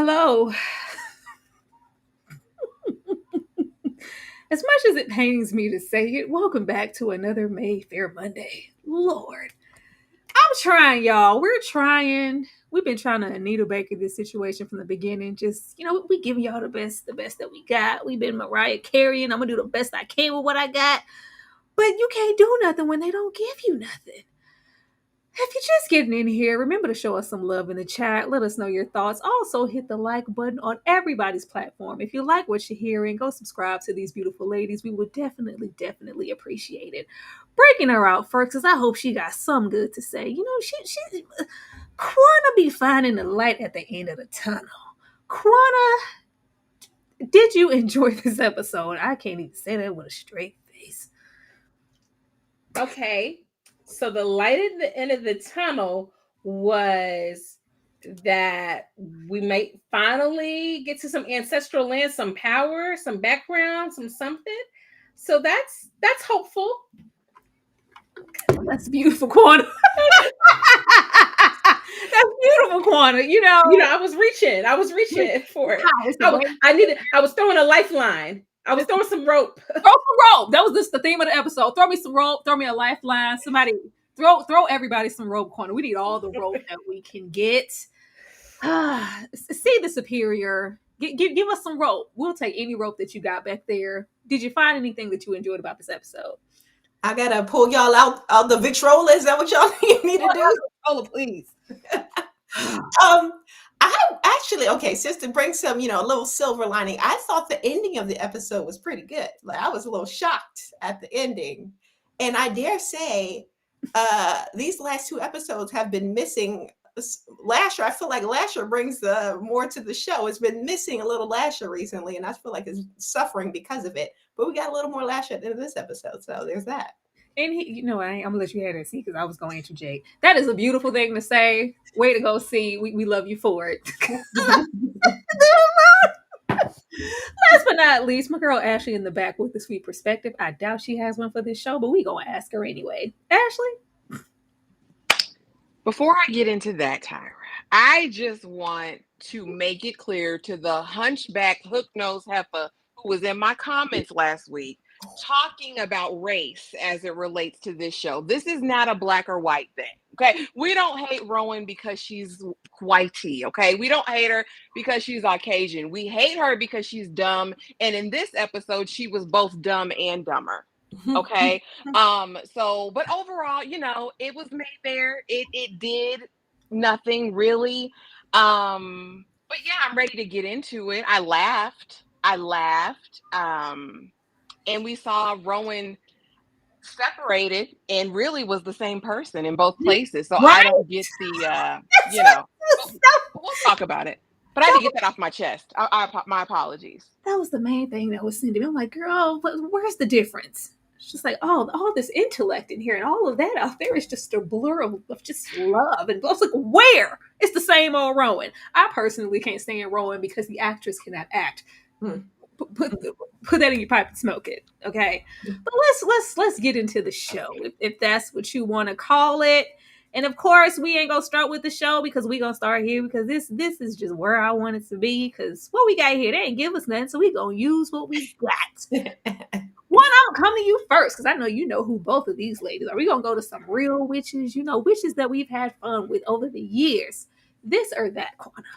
hello. As much as it pains me to say it, welcome back to another Mayfair Monday. Lord, I'm trying, y'all. We're trying. We've been trying to Anita Baker this situation from the beginning. Just, we giving y'all the best that we got. We've been Mariah Carey, and I'm gonna do the best I can with what I got. But you can't do nothing when they don't give you nothing. If you're just getting in here, remember to show us some love in the chat. Let us know your thoughts. Also, hit the like button on everybody's platform. If you like what you're hearing, go subscribe to these beautiful ladies. We would definitely appreciate it. Breaking her out first, because I hope she got some good to say. She Quana be finding the light at the end of the tunnel. Quana, did you enjoy this episode? I can't even say that with a straight face. Okay. So the light at the end of the tunnel was that we might finally get to some ancestral land, some power, some background, some something. So that's hopeful. That's beautiful, Quana. That's beautiful, Quana. I was reaching for it. I was throwing a lifeline. I was throwing some rope. Throw some rope. That was just the theme of the episode. Throw me some rope. Throw me a lifeline. Somebody throw everybody some rope, Quana. We need all the rope that we can get. See the superior. Give us some rope. We'll take any rope that you got back there. Did you find anything that you enjoyed about this episode? I gotta pull y'all out the Victrola. Is that what y'all need me to do? Victrola, please. I actually, okay, just to bring some, a little silver lining, I thought the ending of the episode was pretty good. Like, I was a little shocked at the ending. And I dare say, these last two episodes have been missing Lasher. I feel like Lasher brings more to the show. It's been missing a little Lasher recently, and I feel like it's suffering because of it. But we got a little more Lasher at the end of this episode, so there's that. And I'm gonna let you have it, see, because I was going to interject. That is a beautiful thing to say. Way to go, see. We love you for it. Last but not least, my girl Ashley in the back with the sweet perspective. I doubt she has one for this show, but we gonna ask her anyway. Ashley? Before I get into that, Tyra, I just want to make it clear to the hunchback hook-nosed heifer who was in my comments last week talking about race as it relates to this show. This is not a black or white thing, okay? We don't hate Rowan because she's whitey, okay? We don't hate her because she's Caucasian. We hate her because she's dumb, and in this episode, she was both dumb and dumber. Okay. But overall, it was Mayfair. It did nothing really. But yeah, I'm ready to get into it. I laughed. And we saw Rowan separated and really was the same person in both places. So right? I don't get the, we'll talk about it. But I had to get that off my chest. My apologies. That was the main thing that was sending me. I'm like, girl, where's the difference? It's just like, all this intellect in here and all of that out there is just a blur of just love. And I was like, where? It's the same old Rowan. I personally can't stand Rowan because the actress cannot act. Put that in your pipe and smoke it, okay? But let's get into the show, if that's what you want to call it. And of course, we ain't gonna start with the show because we gonna start here because this is just where I want it to be. Because what we got here, they ain't give us nothing, so we gonna use what we got. One, I'm gonna come to you first because I know you know who both of these ladies are. We gonna go to some real witches, witches that we've had fun with over the years. This or that, corner.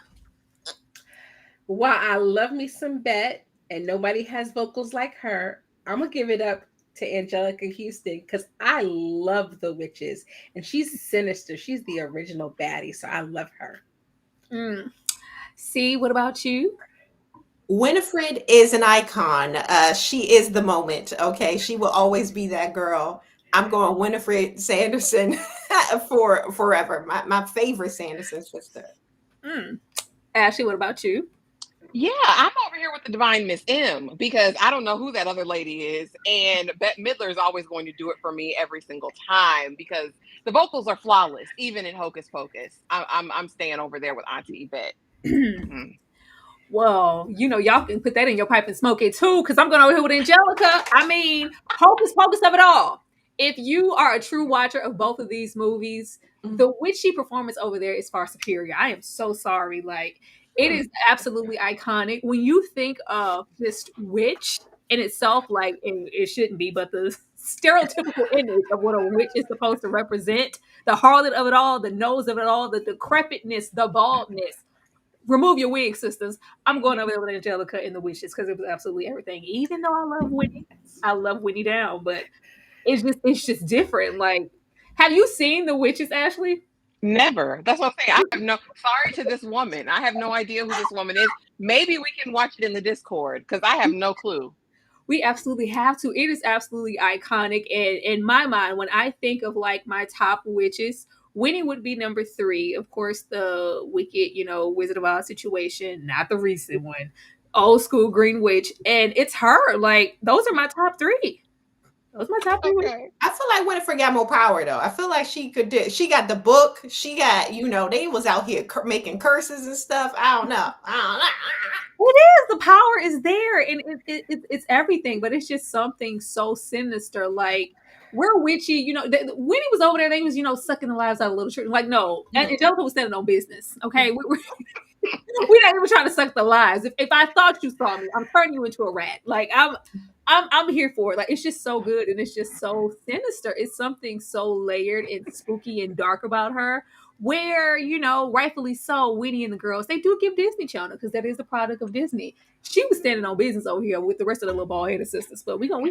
While I love me some Bet, and nobody has vocals like her, I'm gonna give it up to Angelica Huston because I love the witches and she's sinister. She's the original baddie, so I love her. See, what about you? Winifred is an icon. She is the moment. Okay, she will always be that girl. I'm going Winifred Sanderson for forever. My favorite Sanderson sister. Ashley, what about you? Yeah, I'm over here with the Divine Miss M because I don't know who that other lady is. And Bette Midler is always going to do it for me every single time because the vocals are flawless, even in Hocus Pocus. I'm staying over there with Auntie Yvette. Well, y'all can put that in your pipe and smoke it too, because I'm going over here with Angelica. I mean, Hocus Pocus of it all. If you are a true watcher of both of these movies, the witchy performance over there is far superior. I am so sorry. Like, It is absolutely iconic. When you think of this witch in itself, like it shouldn't be, but the stereotypical image of what a witch is supposed to represent, the harlot of it all, the nose of it all, the decrepitness, the baldness. Remove your wig, sisters. I'm going over there with Angelica and the witches because it was absolutely everything. Even though I love Winnie Down, but it's just different. Like, have you seen the witches, Ashley? Never. That's what I'm saying. I have no. Sorry to this woman. I have no idea who this woman is. Maybe we can watch it in the Discord because I have no clue. We absolutely have to. It is absolutely iconic. And in my mind, when I think of like my top witches, Winnie would be number three. Of course, the Wicked, Wizard of Oz situation, not the recent one. Old school Green Witch. And it's her. Like, those are my top three. Those are my top three witches. Okay. I feel like Winifred got more power though. I feel like she could do. She got the book. She got, they was out here making curses and stuff. I don't know. It is. The power is there, and it's everything. But it's just something so sinister. Like, we're witchy. Winnie was over there. They was sucking the lives out of little children. Like, no, and Angelica was standing on business. Okay, we're not even trying to suck the lives. If I thought you saw me, I'm turning you into a rat. Like, I'm here for it. Like, it's just so good, and it's just so sinister. It's something so layered and spooky and dark about her. Where, rightfully so, Winnie and the girls, they do give Disney Channel because that is the product of Disney. She was standing on business over here with the rest of the little bald headed sisters, but we gonna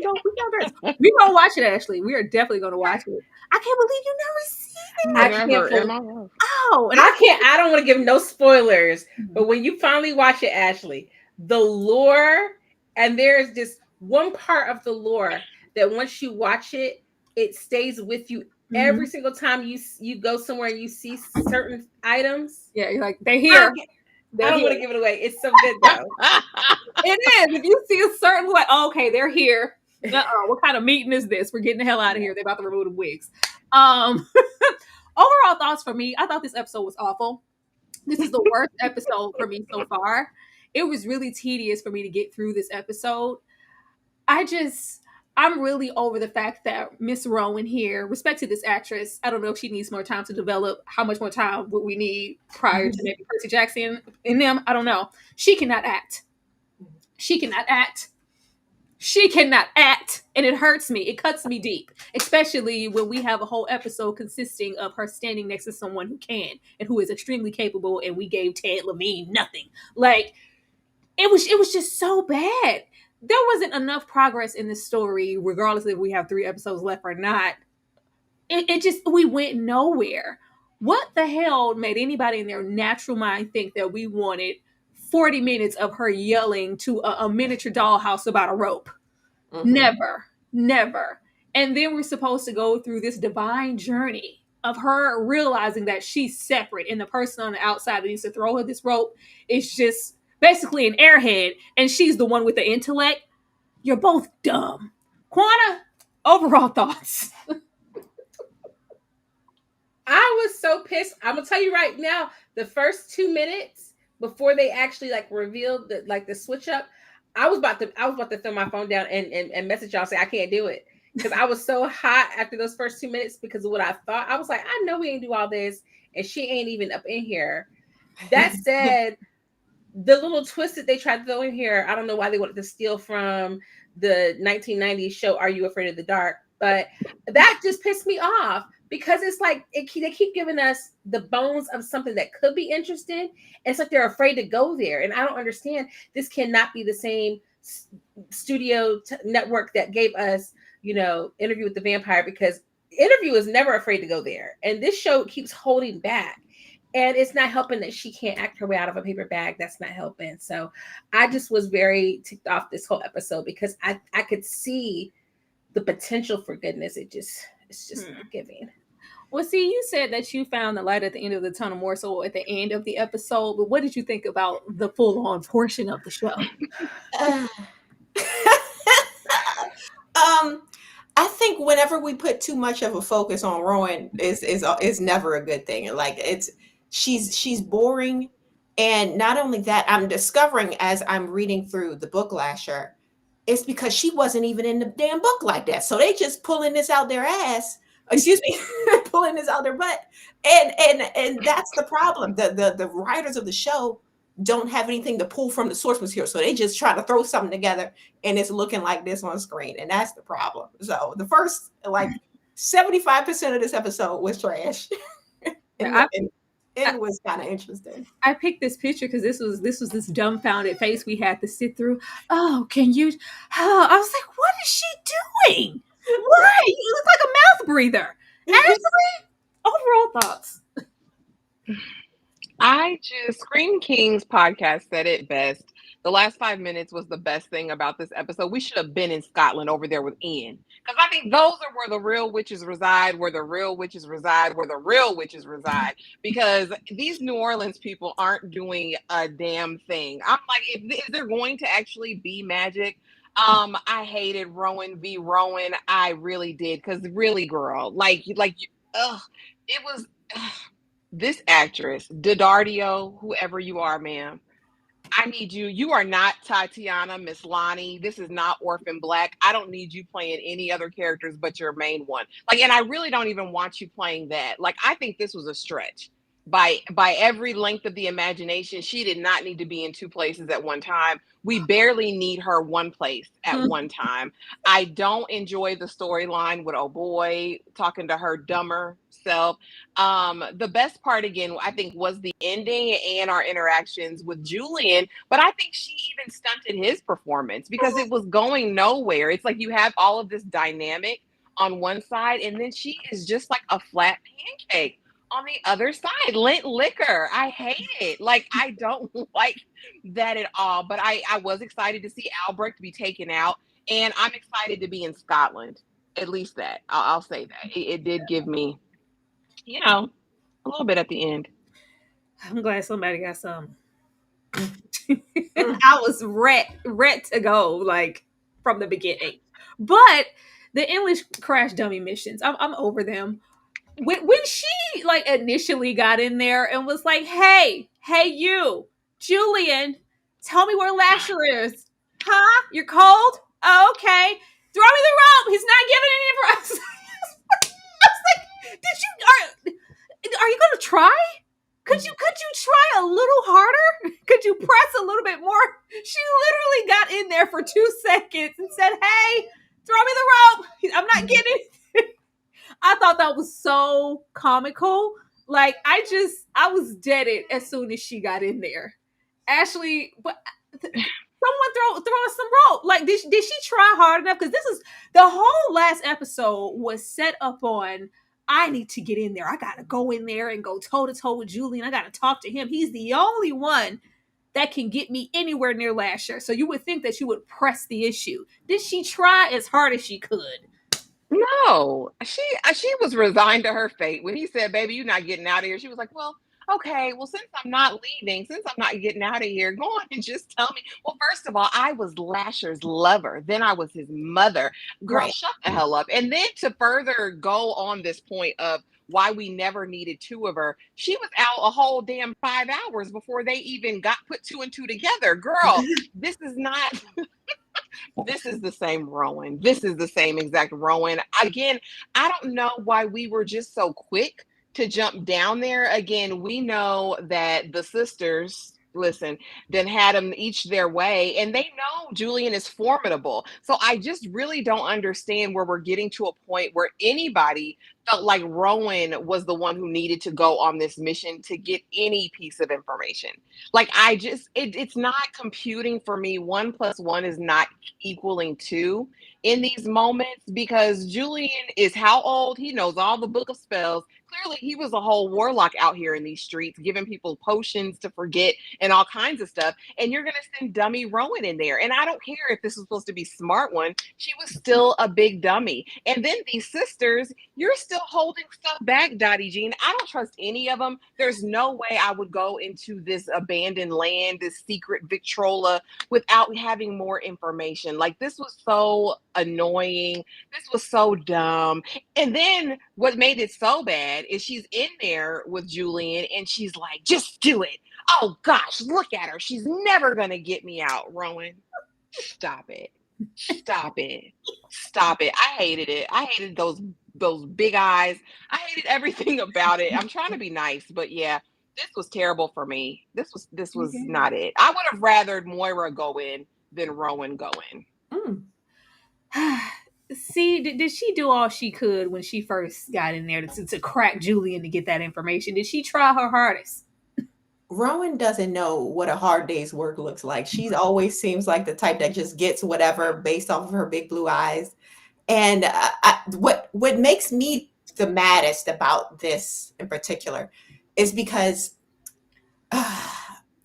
watch it, Ashley. We are definitely gonna watch it. I can't believe you never seen it. I can't Never believe- in my life. Oh, and I can't. I don't want to give no spoilers, but when you finally watch it, Ashley, the lore, and there's just one part of the lore that once you watch it, it stays with you every single time you go somewhere and you see certain items. Yeah, you're like, they're here. I don't want to give it away. It's so good though. It is. If you see a certain, like, oh, okay, they're here. What kind of meeting is this? We're getting the hell out of here. They're about to remove the wigs. Overall thoughts for me, I thought this episode was awful. This is the worst episode for me so far. It was really tedious for me to get through this episode. I'm really over the fact that Miss Rowan here, respect to this actress, I don't know if she needs more time to develop. How much more time would we need prior to maybe Percy Jackson in them? I don't know. She cannot act. She cannot act. She cannot act. And it hurts me. It cuts me deep. Especially when we have a whole episode consisting of her standing next to someone who can and who is extremely capable, and we gave Ted Levine nothing. Like, it was just so bad. There wasn't enough progress in this story, regardless if we have 3 episodes left or not. We went nowhere. What the hell made anybody in their natural mind think that we wanted 40 minutes of her yelling to a miniature dollhouse about a rope? Never. And then we're supposed to go through this divine journey of her realizing that she's separate, and the person on the outside that needs to throw her this rope is just basically an airhead, and she's the one with the intellect. You're both dumb. Quana, overall thoughts? I was so pissed. I'm gonna tell you right now, the first 2 minutes before they actually revealed the switch up, I was about to throw my phone down and message y'all, say I can't do it, because I was so hot after those first 2 minutes because of what I thought. I was like, I know we ain't do all this, and she ain't even up in here. That said, the little twist that they tried to throw in here, I don't know why they wanted to steal from the 1990s show Are You Afraid of the Dark, but that just pissed me off, because it's like they keep giving us the bones of something that could be interesting, and it's like they're afraid to go there. And I don't understand. This cannot be the same studio network that gave us, Interview with the Vampire, because Interview is never afraid to go there, and this show keeps holding back. And it's not helping that she can't act her way out of a paper bag. That's not helping. So I just was very ticked off this whole episode, because I could see the potential for goodness. It's just not giving. Well, see, you said that you found the light at the end of the tunnel more so at the end of the episode, but what did you think about the full-on portion of the show? I think whenever we put too much of a focus on Rowan is never a good thing. Like, she's boring, and not only that, I'm discovering as I'm reading through the book Lasher, it's because she wasn't even in the damn book like that. So they just pulling this out their ass. Excuse me, pulling this out their butt, and that's the problem. The writers of the show don't have anything to pull from the source material. So they just try to throw something together and it's looking like this on screen. And that's the problem. So the first, like 75% of this episode was trash. and it was kind of interesting. I picked this picture because this was this dumbfounded face we had to sit through. Oh, can you? Oh, I was like, what is she doing? Why? You look like a mouth breather. Ashley, overall thoughts. Scream King's podcast said it best. The last 5 minutes was the best thing about this episode. We should have been in Scotland over there with Ian. Because I think those are where the real witches reside, where the real witches reside, where the real witches reside. Because these New Orleans people aren't doing a damn thing. I'm like, is there going to actually be magic? I hated Rowan v. Rowan. I really did. Because really, girl, it was... This actress, Didardio, whoever you are, ma'am, I need you. You are not Tatiana Maslany. This is not Orphan Black. I don't need you playing any other characters but your main one. And I really don't even want you playing that. I think this was a stretch. By every length of the imagination, she did not need to be in two places at one time. We barely need her one place at one time. I don't enjoy the storyline with oh boy talking to her dumber self. The best part again, I think, was the ending and our interactions with Julian. But I think she even stunted his performance because it was going nowhere. It's like you have all of this dynamic on one side, and then she is just like a flat pancake on the other side. Lint liquor. I hate it. I don't like that at all. But I was excited to see Albrecht be taken out, and I'm excited to be in Scotland. At least that. I'll say that. It did give me, a little bit at the end. I'm glad somebody got some. I was ret to go from the beginning. But the English crash dummy missions, I'm over them. When she initially got in there and was like, hey you, Julian, tell me where Lasher is. Huh? You're cold? Oh, okay. Throw me the rope. He's not giving any of us. I was like, are you gonna try? Could you try a little harder? Could you press a little bit more? She literally got in there for 2 seconds and said, hey, throw me the rope. I'm not getting it. I thought that was so comical. I was deaded as soon as she got in there. Ashley, but someone throw us some rope. Did she try hard enough? Because this is the whole last episode was set up on, I need to get in there. I gotta go in there and go toe to toe with Julian. I gotta talk to him. He's the only one that can get me anywhere near Lasher. So you would think that she would press the issue. Did she try as hard as she could? No, she was resigned to her fate. When he said, baby, you're not getting out of here, she was like, well, okay, well, since I'm not leaving, since I'm not getting out of here, go on and just tell me. Well, first of all, I was Lasher's lover. Then I was his mother. Girl, right. Shut the hell up. And then to further go on this point of why we never needed two of her, she was out a whole damn 5 hours before they even got put 2 and 2 together. Girl, this is not... This is the same Rowan. This is the same exact Rowan. Again, I don't know why we were just so quick to jump down there. Again, we know that the sisters, listen, then had them each their way, and they know Julian is formidable. So I just really don't understand where we're getting to a point where anybody felt like Rowan was the one who needed to go on this mission to get any piece of information. It's not computing for me. 1 + 1 is not equaling 2 in these moments, because Julian is how old? He knows all the book of spells. Clearly, he was a whole warlock out here in these streets, giving people potions to forget and all kinds of stuff. And you're going to send dummy Rowan in there. And I don't care if this was supposed to be smart one. She was still a big dummy. And then these sisters, you're still holding stuff back, Dottie Jean. I don't trust any of them. There's no way I would go into this abandoned land, this secret Victrola, without having more information. This was so annoying. This was so dumb. And then what made it so bad is she's in there with Julian and she's like, just do it. Oh gosh, look at her. She's never going to get me out. Rowan, stop it. Stop it. Stop it. I hated it. I hated those big eyes. I hated everything about it. I'm trying to be nice, but yeah, this was terrible for me. This was not it. I would have rathered Moira go in than Rowan go in. See, did she do all she could when she first got in there to crack Julian to get that information? Did she try her hardest? Rowan doesn't know what a hard day's work looks like. She always seems like the type that just gets whatever based off of her big blue eyes. And what makes me the maddest about this in particular is because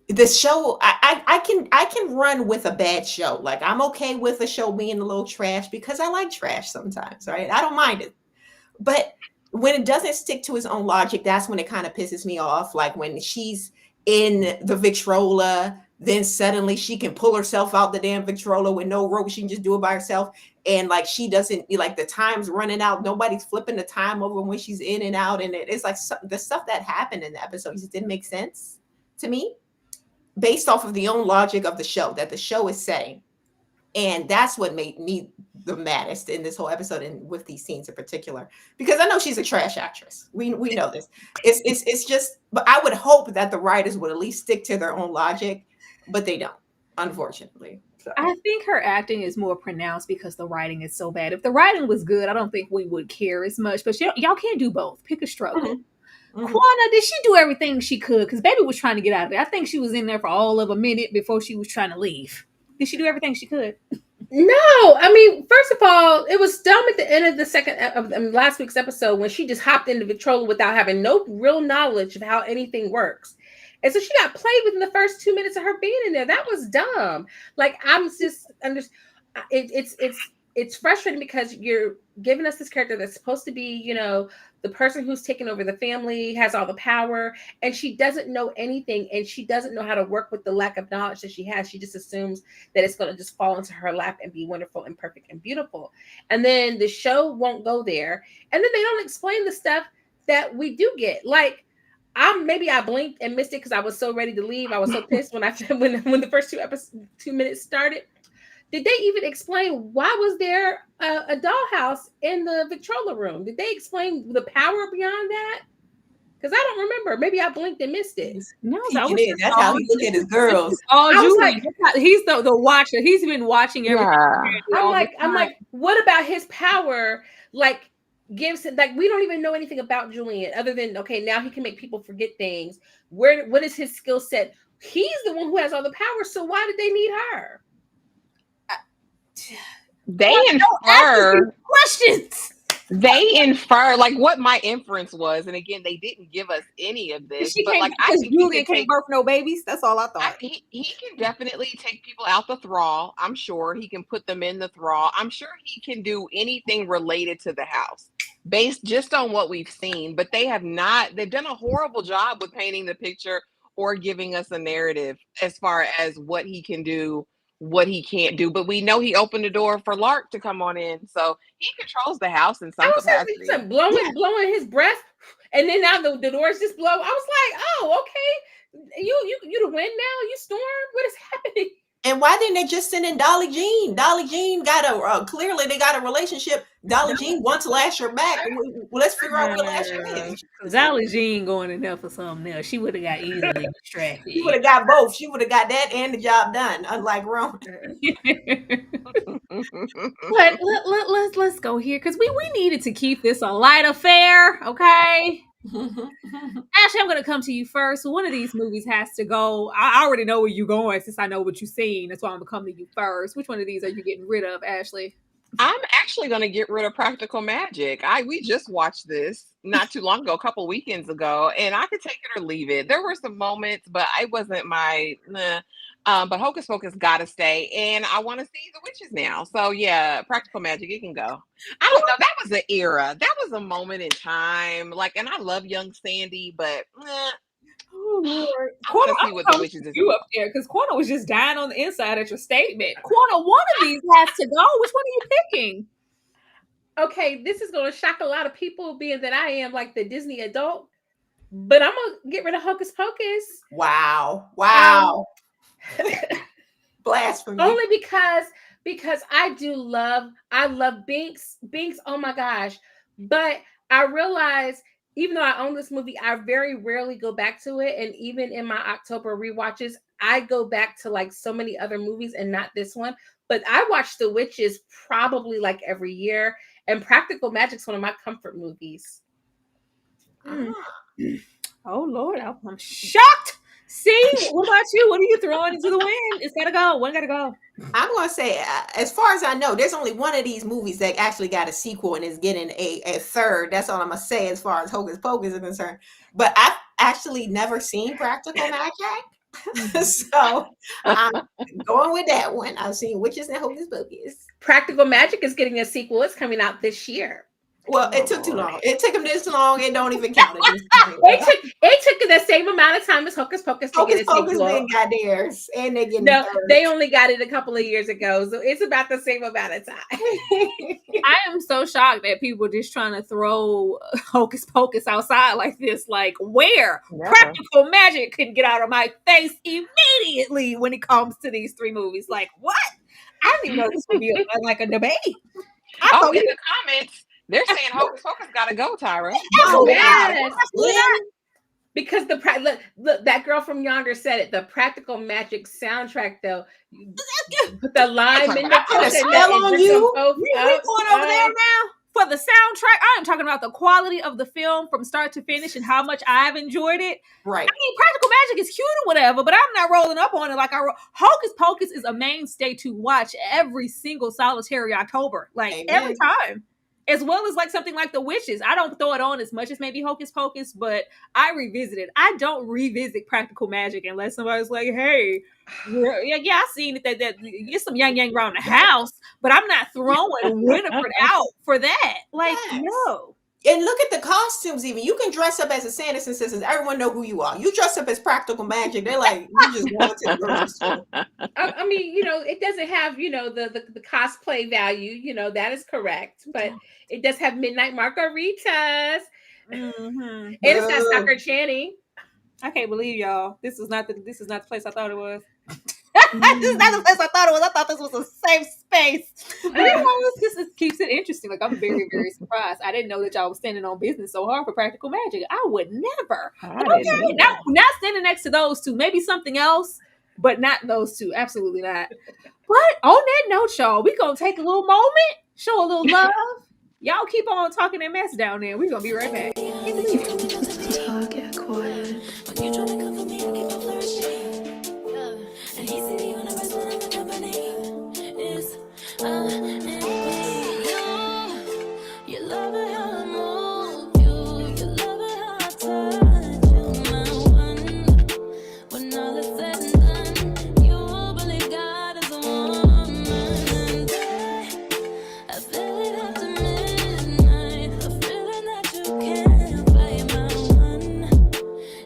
this show, I can run with a bad show. Like, I'm okay with a show being a little trash because I like trash sometimes, right? I don't mind it. But when it doesn't stick to its own logic, that's when it kind of pisses me off. Like when she's in the Victrola, then suddenly she can pull herself out the damn Victrola with no rope. She can just do it by herself. And like, she doesn't, like, the time's running out. Nobody's flipping the time over when she's in and out. And it's like the stuff that happened in the episode just didn't make sense to me based off of the own logic of the show that the show is saying. And that's what made me the maddest in this whole episode, and with these scenes in particular, because I know she's a trash actress. We know this. It's just, but I would hope that the writers would at least stick to their own logic, but they don't, unfortunately. So. I think her acting is more pronounced because the writing is so bad. If the writing was good, I don't think we would care as much. But y'all can't do both. Pick a struggle. Mm-hmm. Quanah, did she do everything she could? Because baby was trying to get out of there. I think she was in there for all of a minute before she was trying to leave. Did she do everything she could? No, I mean, first of all, it was dumb at the end of the last week's episode when she just hopped into Victrola without having no real knowledge of how anything works. And so she got played within the first 2 minutes of her being in there. That was dumb. Like, I'm just it's frustrating because you're giving us this character that's supposed to be, you know, the person who's taken over the family, has all the power, and she doesn't know anything, and she doesn't know how to work with the lack of knowledge that she has. She just assumes that it's going to just fall into her lap and be wonderful and perfect and beautiful. And then the show won't go there. And then they don't explain the stuff that we do get. Like, maybe I blinked and missed it because I was so ready to leave. I was so pissed when the first 2 minutes started. Did they even explain why was there a dollhouse in the Victrola room? Did they explain the power beyond that? Because I don't remember. Maybe I blinked and missed it. No, that's how he looked at his girls. I was like, he's the watcher. He's been watching everything. Yeah. I'm like, what about his power? Like, gives it, like, we don't even know anything about Julian other than, okay, now he can make people forget things. What is his skill set? He's the one who has all the power. So why did they need her? They infer questions. They infer, like, what my inference was, and again, they didn't give us any of this. But like, I think Julian can't birth no babies. That's all I thought. He can definitely take people out the thrall. I'm sure he can put them in the thrall. I'm sure he can do anything related to the house, based just on what we've seen. But they have not. They've done a horrible job with painting the picture or giving us a narrative as far as what he can do, what he can't do. But we know he opened the door for Lark to come on in, so he controls the house in some capacity. Blowing his breath, and then now the doors just blow. I was like, oh, okay, you the wind now, you storm. What is happening? And why didn't they just send in Dolly Jean? Dolly Jean got clearly they got a relationship. Dolly Jean wants Lasher back. Well, let's figure out what Lasher is. Dolly Jean going in there for something else. She would have got easily distracted. She would have got both. She would have got that and the job done, unlike Roman. But let's go here because we needed to keep this a light affair, okay? Ashley, I'm going to come to you first. So one of these movies has to go. I already know where you're going since I know what you've seen. That's why I'm going to come to you first. Which one of these are you getting rid of, Ashley? I'm actually going to get rid of Practical Magic. We just watched this not too long ago, a couple weekends ago, and I could take it or leave it. There were some moments, but it wasn't my. But Hocus Pocus gotta stay, and I want to see the witches now. So yeah, Practical Magic, it can go. I don't know. That was an era. That was a moment in time. Like, and I love young Sandy, but oh Lord, I want to see what the witches is. You up there because Quanah was just dying on the inside at your statement. Quanah, one of these has to go. Which one are you picking? Okay, this is going to shock a lot of people, being that I am like the Disney adult, but I'm gonna get rid of Hocus Pocus. Wow. Blasphemy. Only because I love Binks, oh my gosh. But I realize even though I own this movie, I very rarely go back to it. And even in my October rewatches, I go back to like so many other movies and not this one. But I watch The Witches probably like every year. And Practical Magic's one of my comfort movies. Mm. Oh Lord, I'm shocked. See, what about you? What are you throwing into the wind? It's gotta go. One gotta go. I'm going to say, as far as I know, there's only one of these movies that actually got a sequel and is getting a third. That's all I'm going to say as far as Hocus Pocus is concerned. But I've actually never seen Practical Magic. So I'm going with that one. I've seen Witches and Hocus Pocus. Practical Magic is getting a sequel. It's coming out this year. Well, it took too long. It took them this long. It don't even count. It took the same amount of time as Hocus Pocus to get a Hocus sequel. Pocus got theirs, and they get no, they only got it a couple of years ago, so it's about the same amount of time. I am so shocked that people are just trying to throw Hocus Pocus outside like this. Like, where? Yeah. Practical Magic couldn't get out of my face immediately when it comes to these three movies. Like, what? I didn't even know this would be like a debate. Oh, in the comments, they're saying Hocus Pocus gotta go, Tyra. Oh, yes. Because look, that girl from yonder said it. The Practical Magic soundtrack, though, put the lime in the put a spell on you. We going over there now for the soundtrack. I am talking about the quality of the film from start to finish and how much I've enjoyed it. Right. I mean, Practical Magic is cute or whatever, but I'm not rolling up on it like Hocus Pocus is a mainstay to watch every single solitary October, like Amen. every time. As well as like something like The Witches. I don't throw it on as much as maybe Hocus Pocus, but I revisit it. I don't revisit Practical Magic unless somebody's like, hey, yeah, I seen it. That get some yang around the house, but I'm not throwing Winifred out for that. Like, Yes. no. And look at the costumes even. You can dress up as a Sanders and Sisters. Everyone know who you are. You dress up as Practical Magic. They're like, you just going to the grocery store. I mean, it doesn't have, the cosplay value, that is correct. But it does have Midnight Margaritas. Mm-hmm. And it's got Soccer Channing. I can't believe y'all. This is not the place I thought it was. This is not the place I thought it was. I thought this was a safe space. But this keeps it interesting. Like, I'm very, very surprised. I didn't know that y'all was standing on business so hard for Practical Magic. I would never. Okay, not standing next to those two. Maybe something else, but not those two. Absolutely not. But on that note, y'all, we're going to take a little moment, show a little love. Y'all keep on talking that mess down there. We're going to be right back. Get quiet. When you try to come for me, I keep on flourishing. And he said the universe when I'm the company is you love it how I move you love it how I touch you, my one. When all is said and done, you believe God is a woman. And I feel it after midnight, a feeling that you can't fight, my one.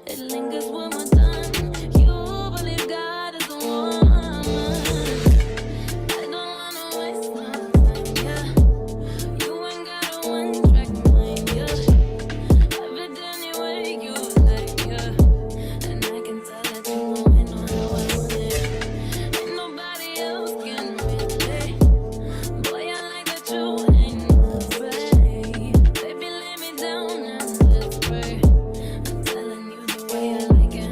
It lingers when we're done. You believe God is a woman. I don't wanna waste my time, yeah. You ain't got a one-track mind, yeah. Everything you way you like, yeah. And I can tell that you know how I want it. Ain't nobody else can relate. Boy, I like that you ain't afraid. Baby, lay me down and let's pray. I'm telling you the way I like it.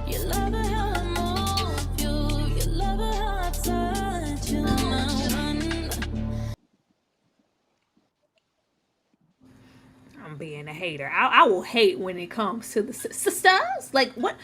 You love it how I move you love it how I touch you, my one. I'm being a hater. I will hate when it comes to the sisters. Like, what?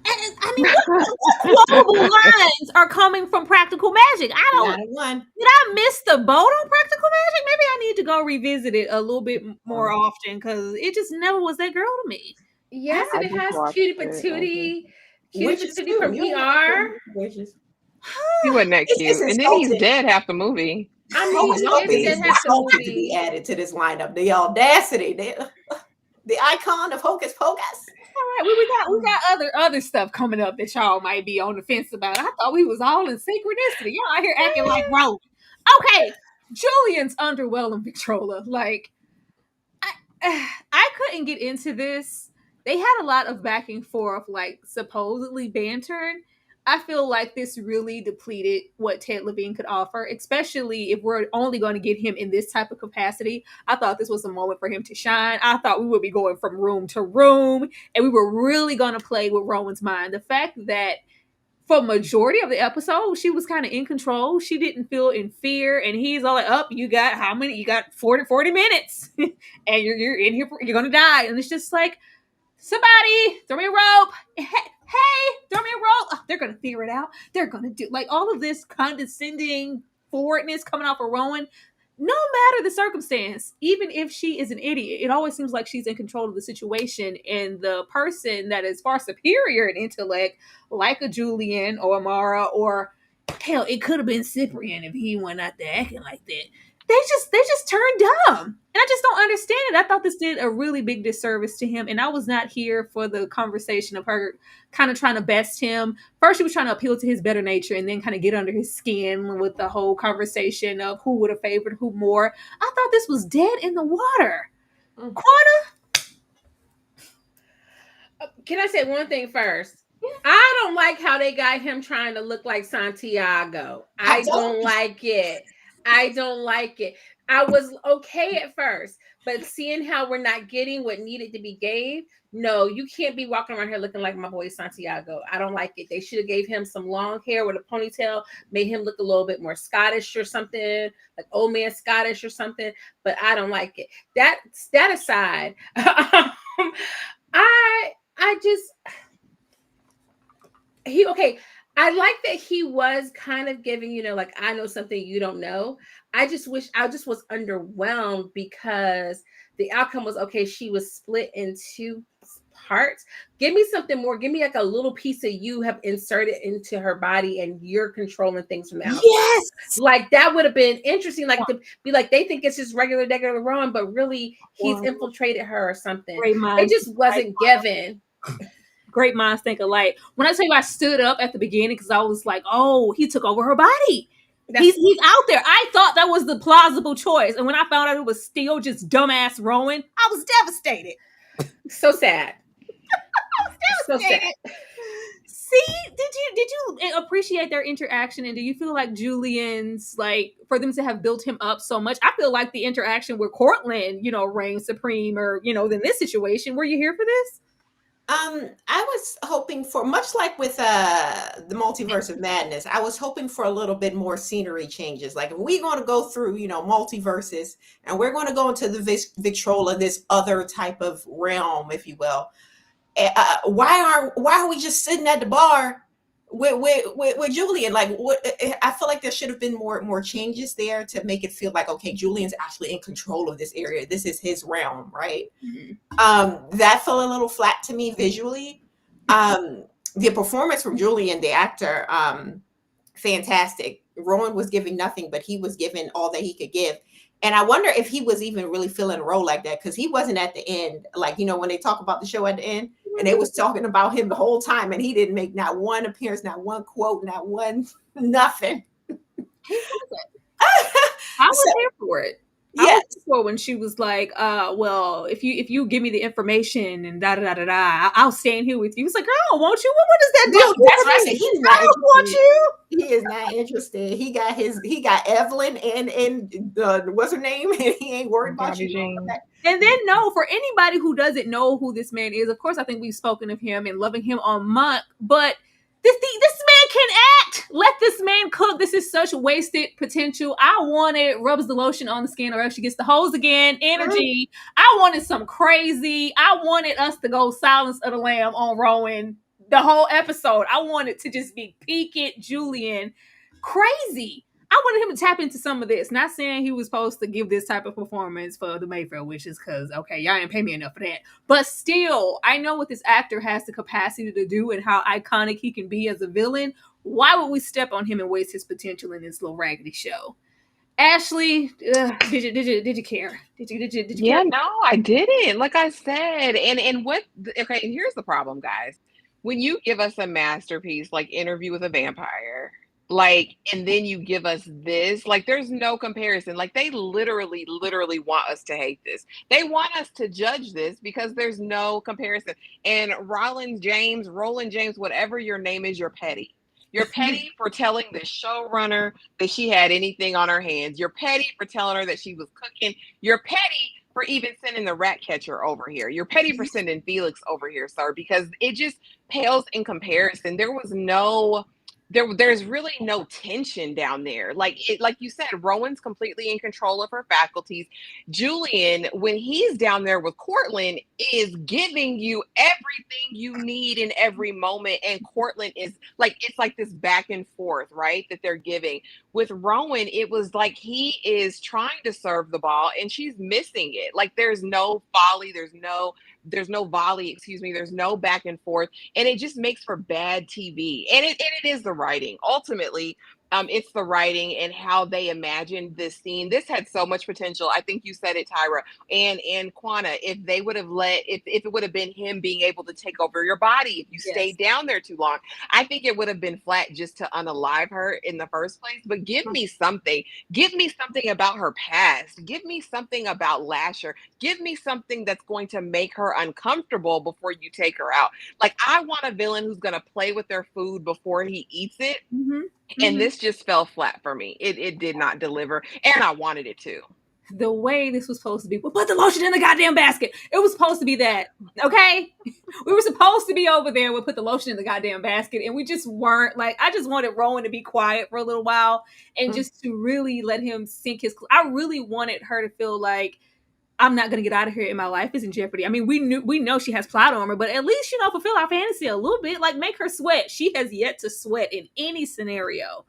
And, I mean, what quotable lines are coming from Practical Magic? I don't. Not a one. Did I miss the boat on Practical Magic? Maybe I need to go revisit it a little bit more often because it just never was that girl to me. Yes, and it has Cutie Patootie. Cutie Witches Patootie from too. ER. Witches. He wasn't that cute. It's And then he's insulting. dead half the movie. I Hocus mean, Pocus it is did have the insulting to be movie. added to this lineup. The audacity. The icon of Hocus Pocus. All right, we got other stuff coming up that y'all might be on the fence about. I thought we was all in synchronicity. Y'all out here acting like Rome. Okay, Julian's underwhelming Victrola. Like, I couldn't get into this. They had a lot of back and forth, like supposedly banter. I feel like this really depleted what Ted Levine could offer, especially if we're only going to get him in this type of capacity. I thought this was a moment for him to shine. I thought we would be going from room to room, and we were really going to play with Rowan's mind. The fact that for majority of the episode, she was kind of in control. She didn't feel in fear, and he's all like, "Up, you got how many? You got 40 minutes, and you're in here. You're gonna die." And it's just like, somebody throw me a rope. Hey, throw me a rope. Oh, they're gonna figure it out. They're gonna do like all of this condescending forwardness coming off of Rowan. No matter the circumstance, even if she is an idiot, it always seems like she's in control of the situation. And the person that is far superior in intellect, like a Julian or Amara, or hell, it could have been Ciprien if he went out there acting like that. They just turned dumb. And I just don't understand it. I thought this did a really big disservice to him. And I was not here for the conversation of her kind of trying to best him. First, she was trying to appeal to his better nature and then kind of get under his skin with the whole conversation of who would have favored who more. I thought this was dead in the water. Quanah? Can I say one thing first? I don't like how they got him trying to look like Santiago. I don't like it. I don't like it. I was okay at first, but seeing how we're not getting what needed to be gave, no, you can't be walking around here looking like my boy Santiago. I don't like it. They should have gave him some long hair with a ponytail, made him look a little bit more Scottish or something, like old man Scottish or something, but I don't like it. That aside, I like that he was kind of giving, like, I know something you don't know. I just was underwhelmed because the outcome was, okay, she was split in two parts. Give me something more. Give me like a little piece of you have inserted into her body and you're controlling things from the outside. Yes. Like that would have been interesting. Like to be like, they think it's just regular Rowan, but really he's infiltrated her or something. It just wasn't given. Great minds think alike. When I tell you I stood up at the beginning because I was like, oh, he took over her body. He's out there. I thought that was the plausible choice. And when I found out it was still just dumbass Rowan, I was devastated. So sad. I was devastated. So sad. See, did you appreciate their interaction? And do you feel like Julian's, like, for them to have built him up so much? I feel like the interaction with Cortland, reigns supreme, or, in this situation. Were you here for this? I was hoping for, much like with the Multiverse of Madness, I was hoping for a little bit more scenery changes. Like, if we're going to go through, multiverses, and we're going to go into the Victrola, this other type of realm, if you will. Why are we just sitting at the bar with Julian? Like, what? I feel like there should have been more changes there to make it feel like, okay, Julian's actually in control of this area. This is his realm, right? Mm-hmm. That felt a little flat to me visually. The performance from Julian, the actor, fantastic. Rowan was giving nothing, but he was giving all that he could give. And I wonder if he was even really feeling a role like that, because he wasn't at the end. Like, when they talk about the show at the end, and they was talking about him the whole time, and he didn't make not one appearance, not one quote, not one nothing. I was here for it. Yes. For when she was like, well, if you give me the information and I'll stand here with you. It's like, girl, won't you? What does that do? That's what I said. He's not want you. He is not interested. He got Evelyn and what's her name? And he ain't worried about you. And then for anybody who doesn't know who this man is, of course, I think we've spoken of him and loving him on Monk, but this man can act. Let this man cook. This is such wasted potential. I wanted rubs the lotion on the skin or else she gets the hose again. Energy. I wanted some crazy. I wanted us to go Silence of the Lamb on Rowan the whole episode. I wanted to just be peaked Julian crazy. I wanted him to tap into some of this. Not saying he was supposed to give this type of performance for the Mayfair Witches, because, okay, y'all ain't pay me enough for that. But still, I know what this actor has the capacity to do and how iconic he can be as a villain. Why would we step on him and waste his potential in this little raggedy show? Ashley, did you care? Did you Yeah, no, I didn't. Like I said, and here's the problem, guys. When you give us a masterpiece like Interview with a Vampire, and then you give us this, there's no comparison. They literally want us to hate this. They want us to judge this because there's no comparison. And Roland James, whatever your name is, you're petty. You're petty for telling the showrunner that she had anything on her hands. You're petty for telling her that she was cooking. You're petty for even sending the rat catcher over here. You're petty for sending Felix over here, sir, because it just pales in comparison. There's really no tension down there. Like you said, Rowan's completely in control of her faculties. Julian, when he's down there with Cortland, is giving you everything you need in every moment. And Cortland is like, it's like this back and forth, right? That they're giving. With Rowan, it was like he is trying to serve the ball and she's missing it. Like there's no volley, there's no volley, excuse me, there's no back and forth, and it just makes for bad TV. And it is the writing. Ultimately, it's the writing and how they imagined this scene. This had so much potential. I think you said it, Tyra and Quana. If they would have if it would have been him being able to take over your body, if you stayed down there too long, I think it would have been flat just to unalive her in the first place. But give me something. Give me something about her past. Give me something about Lasher. Give me something that's going to make her uncomfortable before you take her out. Like, I want a villain who's going to play with their food before he eats it. And this just fell flat for me. It did not deliver, and I wanted it to. The way this was supposed to be, well, put the lotion in the goddamn basket. It was supposed to be that, okay? We were supposed to be over there. We'll put the lotion in the goddamn basket, and we just weren't. Like, I just wanted Rowan to be quiet for a little while and just to really let him sink his. I really wanted her to feel like, I'm not going to get out of here and my life is in jeopardy. I mean, we know she has plot armor, but at least, fulfill our fantasy a little bit. Like, make her sweat. She has yet to sweat in any scenario.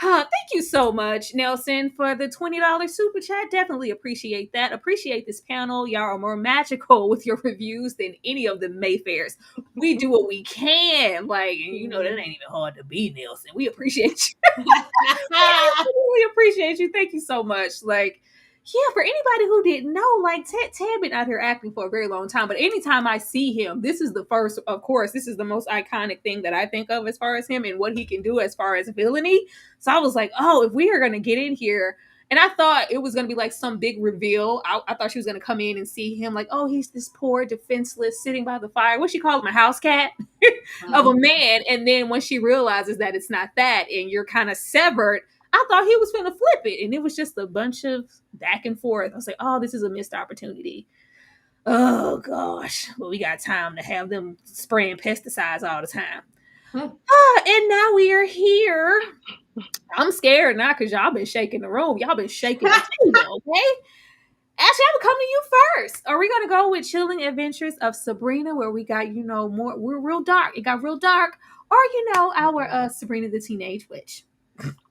Thank you so much, Nelson, for the $20 super chat. Definitely appreciate that. Appreciate this panel. Y'all are more magical with your reviews than any of the Mayfairs. We do what we can. Like, that ain't even hard to be, Nelson. We appreciate you. We appreciate you. Thank you so much. Like, yeah, for anybody who didn't know, like, Ted been out here acting for a very long time, but anytime I see him, this is the first, of course, this is the most iconic thing that I think of as far as him and what he can do as far as villainy. So I was like, oh, if we are going to get in here, and I thought it was going to be like some big reveal. I thought she was going to come in and see him like, oh, he's this poor, defenseless, sitting by the fire. What she called him, a house cat of a man. And then when she realizes that it's not that, and you're kind of severed, I thought he was going to flip it. And it was just a bunch of back and forth. I was like, oh, this is a missed opportunity. Oh, gosh. Well, we got time to have them spraying pesticides all the time. And now we are here. I'm scared now because y'all been shaking the room. Y'all been shaking the table, okay? Ashley, I'm coming to you first. Are we going to go with Chilling Adventures of Sabrina, where we got, more, we're real dark. It got real dark. Or, our Sabrina the Teenage Witch.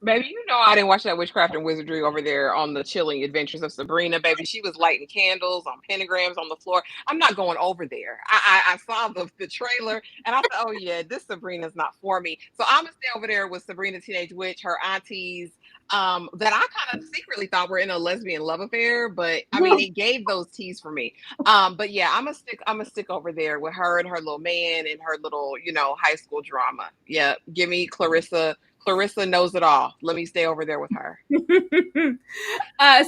Baby, I didn't watch that witchcraft and wizardry over there on the Chilling Adventures of Sabrina. Baby, she was lighting candles on pentagrams on the floor. I'm not going over there. I saw the trailer and I thought, oh yeah, this Sabrina's not for me. So I'm gonna stay over there with Sabrina Teenage Witch, her aunties, that I kind of secretly thought were in a lesbian love affair, but I mean, it gave those teas for me. But yeah, I'm gonna stick over there with her and her little man and her little, high school drama. Yeah, give me Clarissa. Clarissa knows it all. Let me stay over there with her.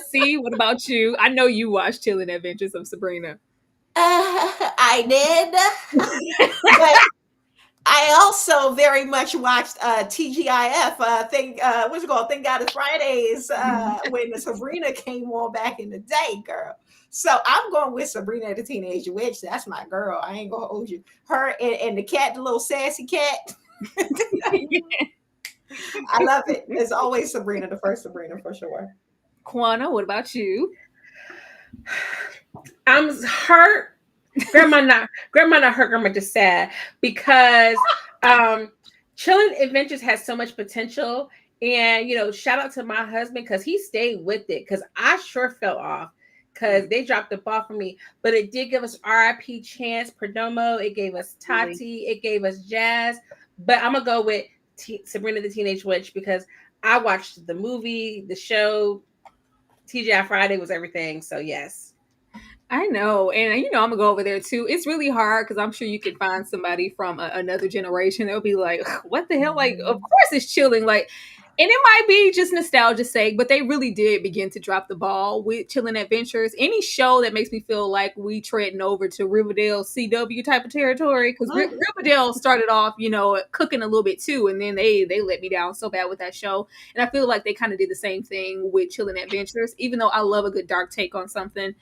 See, what about you? I know you watched Chilling Adventures of Sabrina. I did. But I also very much watched TGIF. Thank God It's Fridays when the Sabrina came on back in the day, girl. So I'm going with Sabrina the Teenage Witch. That's my girl. I ain't gonna hold you. Her and the cat, the little sassy cat. I love it. It's always Sabrina, the first Sabrina for sure. Quana, what about you? I'm hurt. Grandma not hurt. Grandma just sad because Chilling Adventures has so much potential. And shout out to my husband because he stayed with it because I sure fell off because they dropped the ball for me. But it did give us R.I.P. Chance Perdomo. It gave us Tati. It gave us Jazz. But I'm gonna go with Sabrina the Teenage Witch because I watched the movie, the show. TGI Friday was everything. So yes. I know. And I'm going to go over there too. It's really hard because I'm sure you can find somebody from another generation. They'll be like, what the hell? Like, of course it's Chilling. Like, And it might be just nostalgia's sake, but they really did begin to drop the ball with Chilling Adventures. Any show that makes me feel like we treading over to Riverdale CW type of territory, because Riverdale started off, cooking a little bit too, and then they let me down so bad with that show. And I feel like they kind of did the same thing with Chilling Adventures. Even though I love a good dark take on something,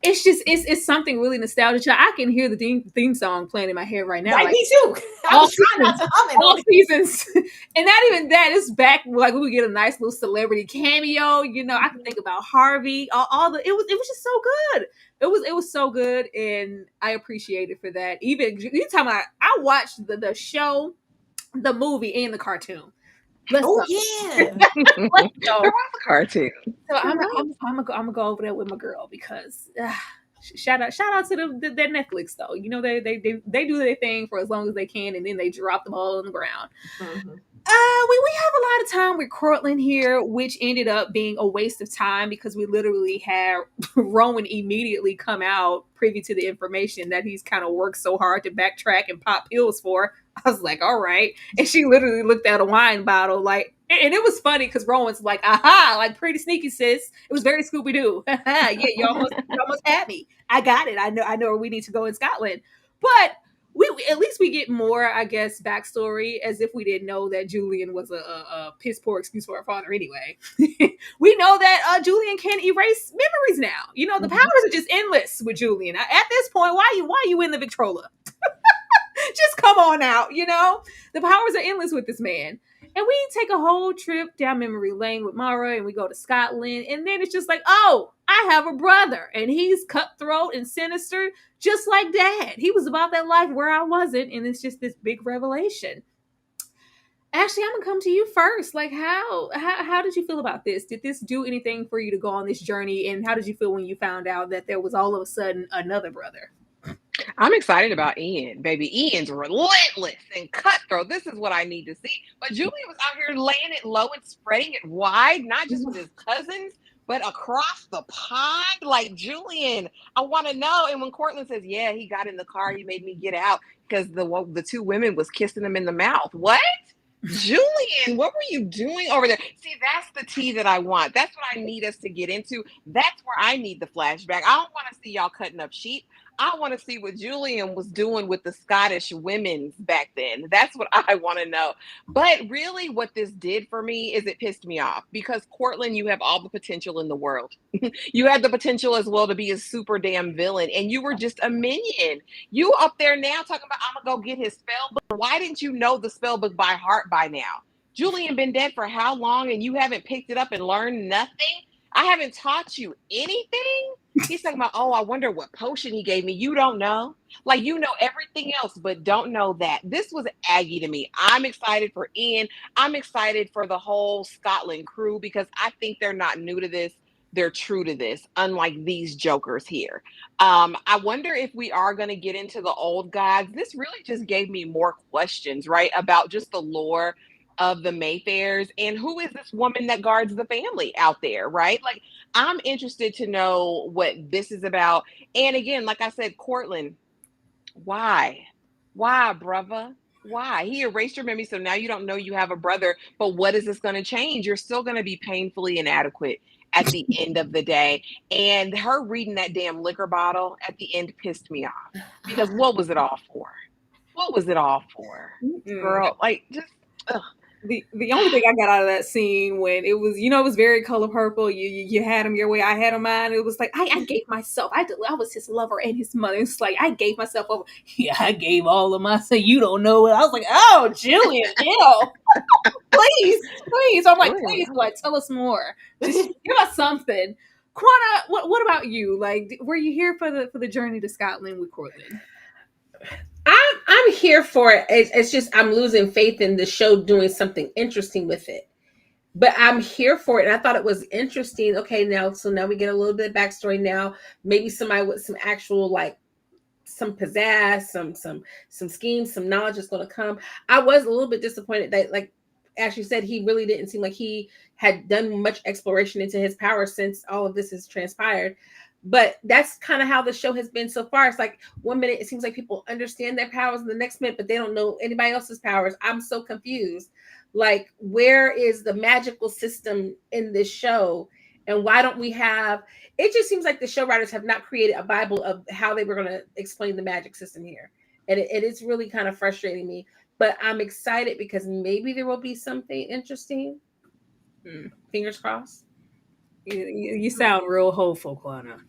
it's just it's something really nostalgic. I can hear the theme song playing in my head right now. Right, like, me too. I was trying not to hum it. all seasons, and not even that. It's back like we would get a nice little celebrity cameo. I can think about Harvey. All the it was just so good. It was so good, and I appreciate it for that. Even you talking about, I watched the show, the movie, and the cartoon. Let's go. Yeah. Let's go. There was a cartoon. So I'm gonna go over there with my girl because shout out to the Netflix though. They do their thing for as long as they can, and then they drop them all on the ground. Mm-hmm. We have a lot of time with Cortland here, which ended up being a waste of time because we literally had Rowan immediately come out privy to the information that he's kind of worked so hard to backtrack and pop pills for. I was like, all right. And she literally looked at a wine bottle like, and it was funny because Rowan's like, aha, like pretty sneaky, sis. It was very Scooby-Doo. Yeah, you almost had me. I got it. I know where we need to go in Scotland. But we at least we get more, I guess, backstory, as if we didn't know that Julian was a piss poor excuse for her father anyway. We know that Julian can erase memories now. The powers are just endless with Julian. At this point, why you in the Victrola? Just come on out, the powers are endless with this man. And we take a whole trip down memory lane with Mara, and we go to Scotland, and then it's just like, oh, I have a brother, and he's cutthroat and sinister, just like Dad. He was about that life where I wasn't, and it's just this big revelation. Ashley, I'm gonna come to you first. Like, how did you feel about this? Did this do anything for you to go on this journey, and how did you feel when you found out that there was all of a sudden another brother? I'm excited about Ian, baby. Ian's relentless and cutthroat. This is what I need to see. But Julian was out here laying it low and spreading it wide, not just with his cousins, but across the pond. Like, Julian, I want to know. And when Cortland says, yeah, he got in the car, he made me get out because the two women was kissing him in the mouth. What? Julian, what were you doing over there? See, that's the tea that I want. That's what I need us to get into. That's where I need the flashback. I don't want to see y'all cutting up sheep. I want to see what Julian was doing with the Scottish women back then. That's what I want to know. But really what this did for me is it pissed me off because Cortland, you have all the potential in the world. You had the potential as well to be a super damn villain, and you were just a minion. You up there now talking about, I'm going to go get his spell book. Why didn't you know the spell book by heart by now? Julian been dead for how long, and you haven't picked it up and learned nothing? I haven't taught you anything? He's talking about, oh, I wonder what potion he gave me. You don't know. Like, you know everything else, but don't know that. This was Aggie to me. I'm excited for Ian. I'm excited for the whole Scotland crew because I think they're not new to this. They're true to this, unlike these jokers here. I wonder if we are going to get into the old gods. This really just gave me more questions, right, about just the lore of the Mayfairs and who is this woman that guards the family out there, right? Like, I'm interested to know what this is about. And again, like I said, Cortland, why, brother? Why? He erased your memory, so now you don't know you have a brother. But what is this going to change? You're still going to be painfully inadequate at the end of the day. And her reading that damn liquor bottle at the end pissed me off because what was it all for? What was it all for, girl? Like, just ugh. The only thing I got out of that scene when it was, it was very color purple. You had him your way, I had him mine. It was like I gave myself. I was his lover and his mother. It's like I gave myself over. Yeah, I gave all of myself. You don't know it. I was like, oh, Julian, please. I'm like, please, like, tell us more. Just give us something. Quana, what about you? Like, were you here for the journey to Scotland with Cortland? I'm here for it. It's just I'm losing faith in the show doing something interesting with it. But I'm here for it, and I thought it was interesting. Okay, now we get a little bit of backstory now. Maybe somebody with some actual, like, some pizzazz, some schemes, some knowledge is going to come. I was a little bit disappointed that, like Ashley said, he really didn't seem like he had done much exploration into his power since all of this has transpired. But that's kind of how the show has been so far. It's like 1 minute it seems like people understand their powers, and the next minute, but they don't know anybody else's powers. I'm so confused. Like, where is the magical system in this show? And why don't we have it? Just seems like the show writers have not created a Bible of how they were going to explain the magic system here. And it is really kind of frustrating me. But I'm excited because maybe there will be something interesting. Fingers crossed. You sound real hopeful, Quanah.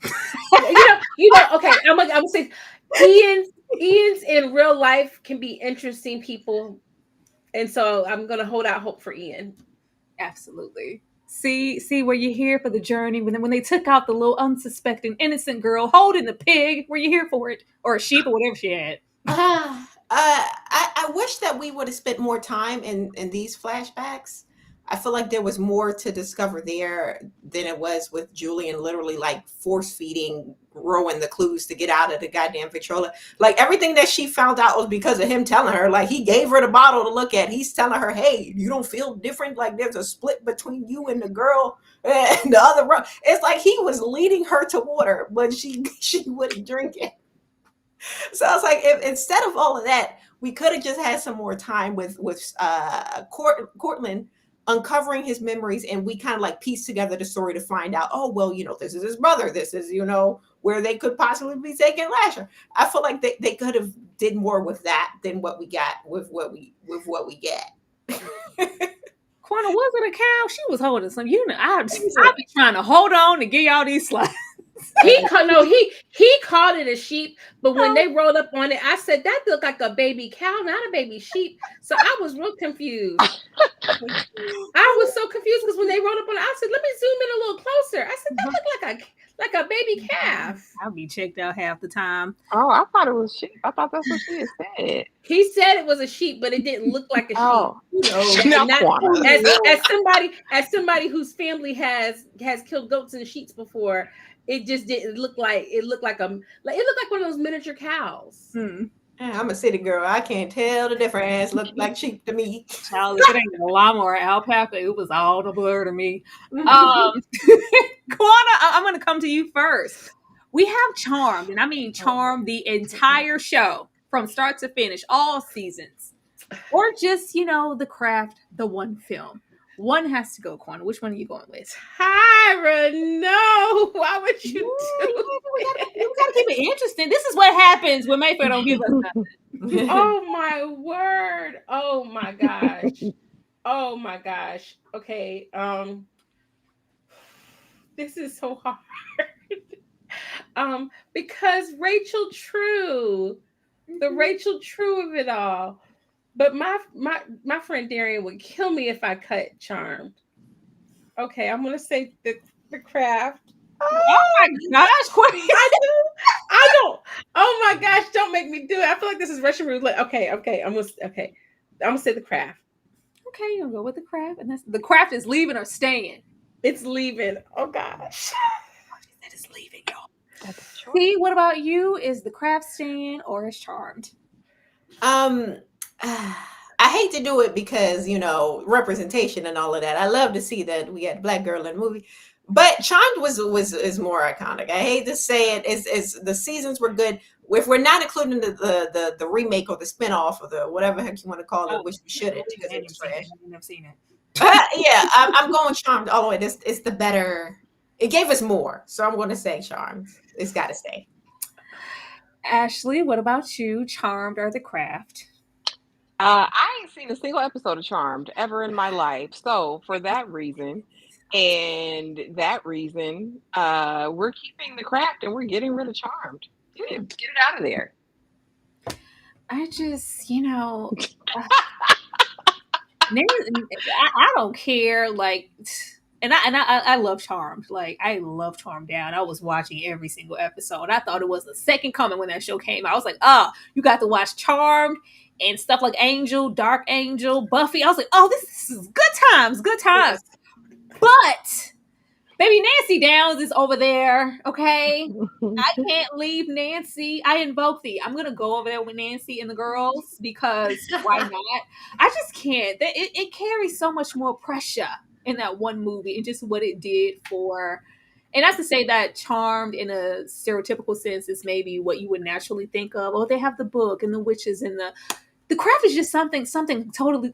Okay. I'm gonna say Ian's in real life can be interesting people, and so I'm gonna hold out hope for Ian. Absolutely. See where you're here for the journey. When they took out the little unsuspecting innocent girl holding the pig, were you here for it, or a sheep, or whatever she had? I wish that we would have spent more time in these flashbacks. I feel like there was more to discover there than it was with Julian literally like force feeding Rowan the clues to get out of the goddamn Victrola. Like everything that she found out was because of him telling her. Like he gave her the bottle to look at. He's telling her, "Hey, you don't feel different? Like there's a split between you and the girl and the other." It's like he was leading her to water, but she wouldn't drink it. So I was like, if instead of all of that, we could have just had some more time with Cortland uncovering his memories, and we kind of like piece together the story to find out, oh well, this is his brother, this is where they could possibly be taking Lasher. I feel like they could have did more with that than what we got with what we get. Quanah wasn't a cow. She was holding some. I've been trying to hold on to give y'all these slides. He called it a sheep, but when they rolled up on it, I said that looked like a baby cow, not a baby sheep. So I was real confused. I was so confused because when they rolled up on it, I said, "Let me zoom in a little closer." I said, "That looked like a baby calf." I'll be checked out half the time. Oh, I thought it was sheep. I thought that's what she had said. He said it was a sheep, but it didn't look like a sheep. As somebody whose family has killed goats and sheep before, it just didn't look like it looked like one of those miniature cows. I'm a city girl. I can't tell the difference. Look like sheep to me. Child, if it ain't a llama or alpaca, it was all the blur to me. Quanah, I'm going to come to you first. We have Charmed, and I mean Charmed the entire show from start to finish, all seasons, or just The Craft, the one film. One has to go, Quanah. Which one are you going with? Tyra, no. Why would you do we gotta keep it interesting. This is what happens when Mayfair don't give us nothing. Oh my word. Oh my gosh. Oh my gosh. Okay. This is so hard. Because Rachel True, the Rachel True of it all. But my friend Darian would kill me if I cut Charmed. Okay, I'm gonna say the Craft. Oh my gosh, I don't. Oh my gosh, don't make me do it. I feel like this is Russian roulette. Okay. I'm gonna say the Craft. Okay, you're gonna go with the Craft, and the Craft is leaving or staying. It's leaving. Oh gosh. That is leaving, y'all. See, what about you? Is the Craft staying or is Charmed? I hate to do it because representation and all of that. I love to see that we had a black girl in the movie, but Charmed is more iconic. I hate to say it. Is the seasons were good. If we're not including the remake or the spinoff or the whatever heck you want to call it, which we shouldn't because it was trash. I've never seen it. Yeah, I'm going Charmed all the way. It's the better. It gave us more, so I'm going to say Charmed. It's got to stay. Ashley, what about you? Charmed or the Craft? I ain't seen a single episode of Charmed ever in my life. So for that reason, we're keeping the Craft and we're getting rid of Charmed. Get it out of there. I just, I don't care. Like, and I love Charmed. Like, I love Charmed down. I was watching every single episode. I thought it was the second coming when that show came out. I was like, you got to watch Charmed and stuff like Angel, Dark Angel, Buffy. I was like, this is good times. But baby Nancy Downs is over there, okay? I can't leave Nancy. I invoke thee. I'm going to go over there with Nancy and the girls because why not? I just can't. It carries so much more pressure in that one movie and just what it did for... And that's to say that Charmed in a stereotypical sense is maybe what you would naturally think of. Oh, they have the book and the witches and the craft is just something totally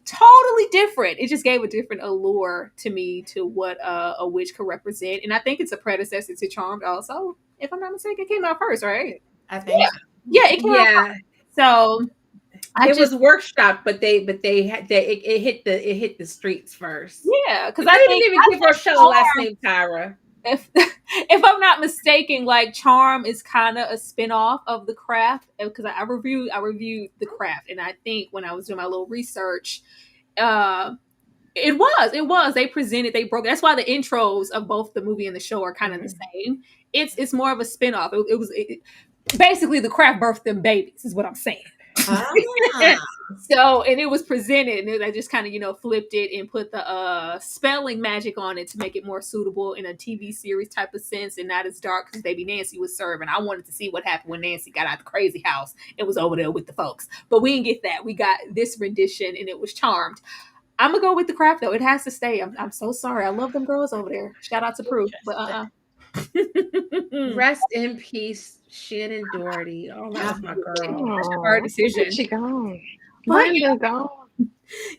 different. It just gave a different allure to me to what a witch could represent, and I think it's a predecessor to Charmed. Also, if I'm not mistaken, it came out first, right? I think so. Yeah, it came out Yeah, first. So it was workshop, but it hit the streets first. yeah, because They I didn't think even give Rochelle a last name, Tyra. if I'm not mistaken, like Charm is kind of a spin-off of the craft, because I reviewed the craft, and I think when I was doing my little research, it was they broke. That's why the intros of both the movie and the show are kind of the same. It's more of a spin-off. Basically the craft birthed them babies is what I'm saying. So, and it was presented, and I just kind of flipped it and put the spelling magic on it to make it more suitable in a TV series type of sense, and not as dark, because baby Nancy was serving. I wanted to see what happened when Nancy got out the crazy house and was over there with the folks, but we didn't get that. We got this rendition, and it was Charmed. I'm gonna go with the craft though. It has to stay. I'm so sorry. I love them girls over there. Shout out to Prue, but Rest in peace, Shannon Doherty. Oh, that was my girl. hard decision. She gone. But Linda gone.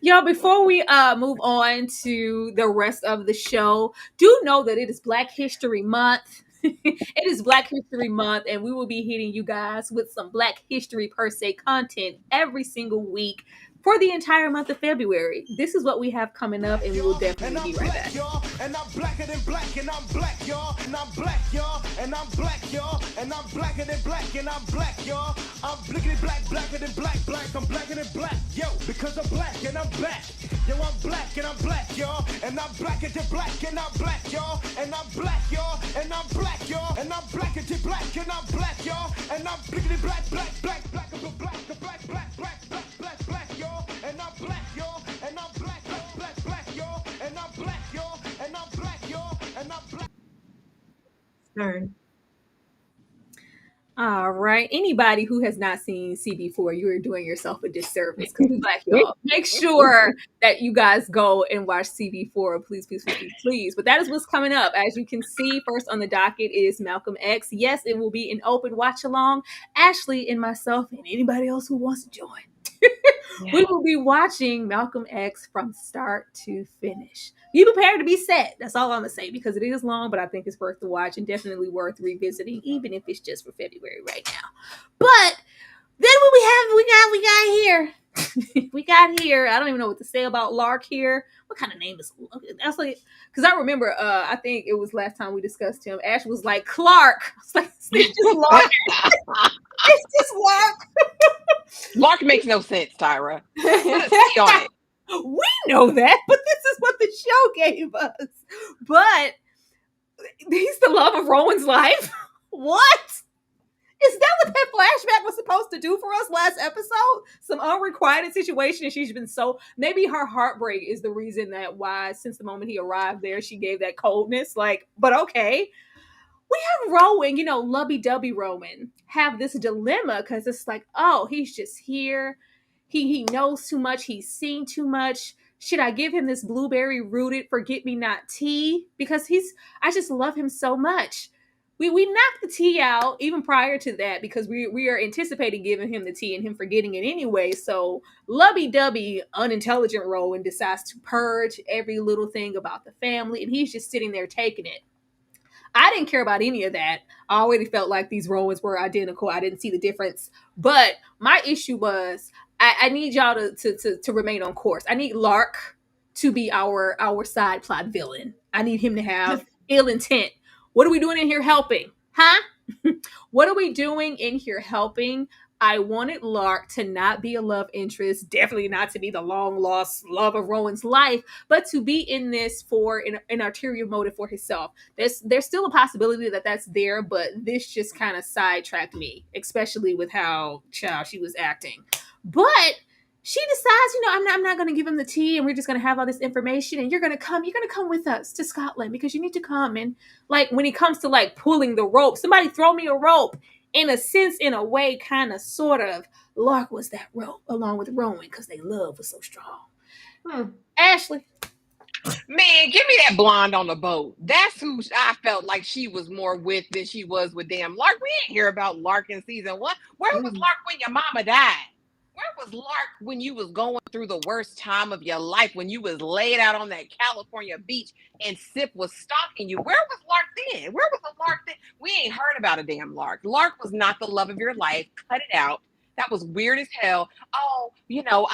y'all, before we move on to the rest of the show, do know that it is Black History Month. It is Black History Month, and we will be hitting you guys with some Black History per se content every single week for the entire month of February. This is what we have coming up, and we will definitely be right back. And I'm blacker than black, and I'm black, y'all. And I'm black, y'all. And I'm black, y'all. And I'm blacker than black, and I'm black, y'all. I'm blickety black, blacker than black, black. I'm blacker than black, yo. Because I'm black and I'm back. Yo, I'm black and I'm black, y'all. And I'm blacker than black, and I'm black, y'all. And I'm black, y'all. And I'm black, y'all. And I'm blacker than black, and I'm black, y'all. And I'm blickety black, black, black, black. I'm black, black, black, black, black, black, black, y'all. And I'm black, y'all. And I'm black, black, black, y'all. And I'm black, y'all. And I'm black, y'all. And I'm black. Turn. All right. Anybody who has not seen CB4, you are doing yourself a disservice, because we Black, y'all. Make sure that you guys go and watch CB4. Please, please, please, please, please. But that is what's coming up. As you can see, first on the docket is Malcolm X. Yes, it will be an open watch along. Ashley and myself and anybody else who wants to join. We will be watching Malcolm X from start to finish. Be prepared to be sad. That's all I'm gonna say, because it is long, but I think it's worth the watch and definitely worth revisiting, even if it's just for February right now. But then what we got here. We got here. I don't even know what to say about Lark here. What kind of name is that's like? Because I remember, I think it was last time we discussed him. Ash was like Clark. I was like, it's just Lark. It's just Lark. Lark makes no sense, Tyra. Put a C on it. We know that, but this is what the show gave us. But he's the love of Rowan's life. What? Is that what that flashback was supposed to do for us last episode? Some unrequited situation, and she's been so... Maybe her heartbreak is the reason that why, since the moment he arrived there, she gave that coldness. Like, but okay. We have Rowan, lovey-dovey Rowan, have this dilemma, because it's like, oh, he's just here. He knows too much. He's seen too much. Should I give him this blueberry rooted forget-me-not tea? Because I just love him so much. We knocked the tea out even prior to that, because we are anticipating giving him the tea and him forgetting it anyway. So lovey-dovey, unintelligent Rowan decides to purge every little thing about the family, and he's just sitting there taking it. I didn't care about any of that. I already felt like these Rowans were identical. I didn't see the difference. But my issue was, I need y'all to remain on course. I need Lark to be our side plot villain. I need him to have ill intent. What are we doing in here helping? Huh? What are we doing in here helping? I wanted Lark to not be a love interest, definitely not to be the long lost love of Rowan's life, but to be in this for an ulterior motive for himself. There's still a possibility that that's there, but this just kind of sidetracked me, especially with how she was acting. But she decides, I'm not going to give him the tea, and we're just going to have all this information, and you're going to come with us to Scotland, because you need to come. And like, when it comes to like pulling the rope, somebody throw me a rope. In a sense, in a way, kind of, sort of, Lark was that rope along with Rowan, because their love was so strong. Ashley. Man, give me that blonde on the boat. That's who I felt like she was more with than she was with damn Lark. We didn't hear about Lark in season 1. Where was Lark when your mama died? Where was Lark when you was going through the worst time of your life, when you was laid out on that California beach and Sip was stalking you? Where was Lark then? Where was the Lark then? We ain't heard about a damn Lark. Lark was not the love of your life. Cut it out. That was weird as hell. Oh, because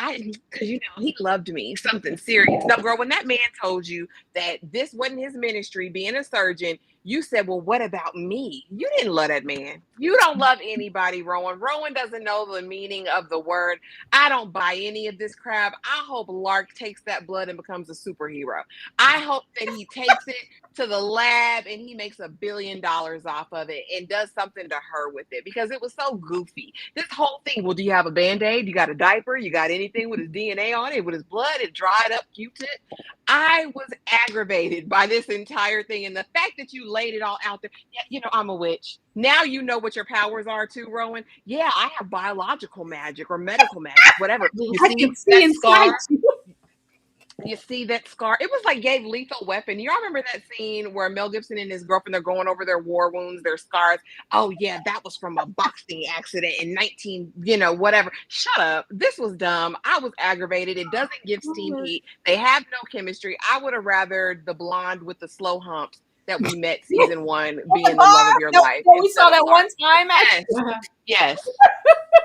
he loved me. Something serious. No, girl, when that man told you that this wasn't his ministry, being a surgeon, you said, well, what about me? You didn't love that man. You don't love anybody, Rowan. Rowan doesn't know the meaning of the word. I don't buy any of this crap. I hope Lark takes that blood and becomes a superhero. I hope that he takes it to the lab and he makes $1 billion off of it and does something to her with it, because it was so goofy. This whole thing, well, do you have a Band-Aid? You got a diaper? You got anything with his DNA on it, with his blood? It dried up Q-tip? I was aggravated by this entire thing. And the fact that you laid it all out there. Yeah, I'm a witch. Now you know what your powers are too, Rowan. Yeah, I have biological magic or medical magic, whatever. You see that scar? You see that scar? It was like gave Lethal Weapon. Y'all remember that scene where Mel Gibson and his girlfriend, they're going over their war wounds, their scars? Oh, yeah, that was from a boxing accident in 19, whatever. Shut up. This was dumb. I was aggravated. It doesn't give steam heat. They have no chemistry. I would have rather the blonde with the slow humps that we met season 1 being the love of your life. We saw that one time. Yes.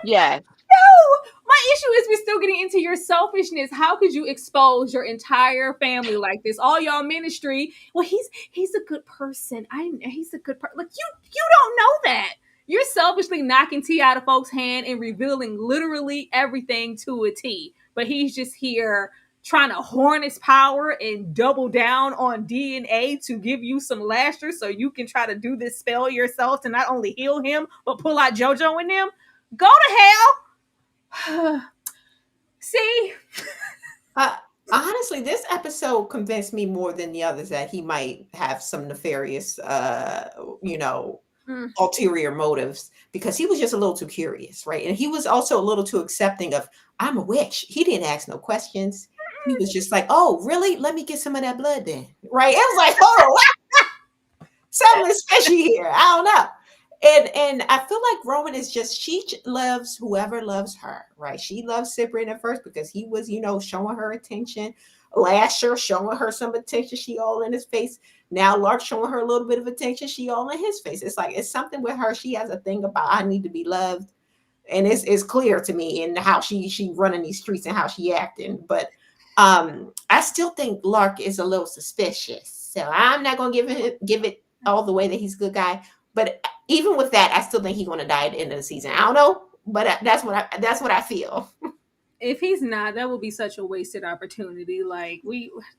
Yes. No, my issue is we're still getting into your selfishness. How could you expose your entire family like this? All y'all ministry. Well, he's a good person. He's a good person. Like you don't know that. You're selfishly knocking tea out of folks' hand and revealing literally everything to a T. But he's just here trying to harness power and double down on DNA to give you some Lasher so you can try to do this spell yourself to not only heal him, but pull out JoJo and them. Go to hell. See? Honestly, this episode convinced me more than the others that he might have some nefarious, ulterior motives, because he was just a little too curious, right? And he was also a little too accepting of, I'm a witch. He didn't ask no questions. He was just like, oh, really? Let me get some of that blood then, right? It was like, oh, something fishy here. I don't know. And I feel like Rowan is just, she loves whoever loves her, right? She loves Ciprien at first because he was, showing her attention. Lasher showing her some attention. She all in his face. Now Lark showing her a little bit of attention. She all in his face. It's like, it's something with her. She has a thing about, I need to be loved. And it's clear to me in how she running these streets and how she acting. But I still think Lark is a little suspicious. So I'm not going to give it all the way that he's a good guy. But even with that, I still think he's going to die at the end of the season. I don't know, but that's what I feel. If he's not, that would be such a wasted opportunity. Like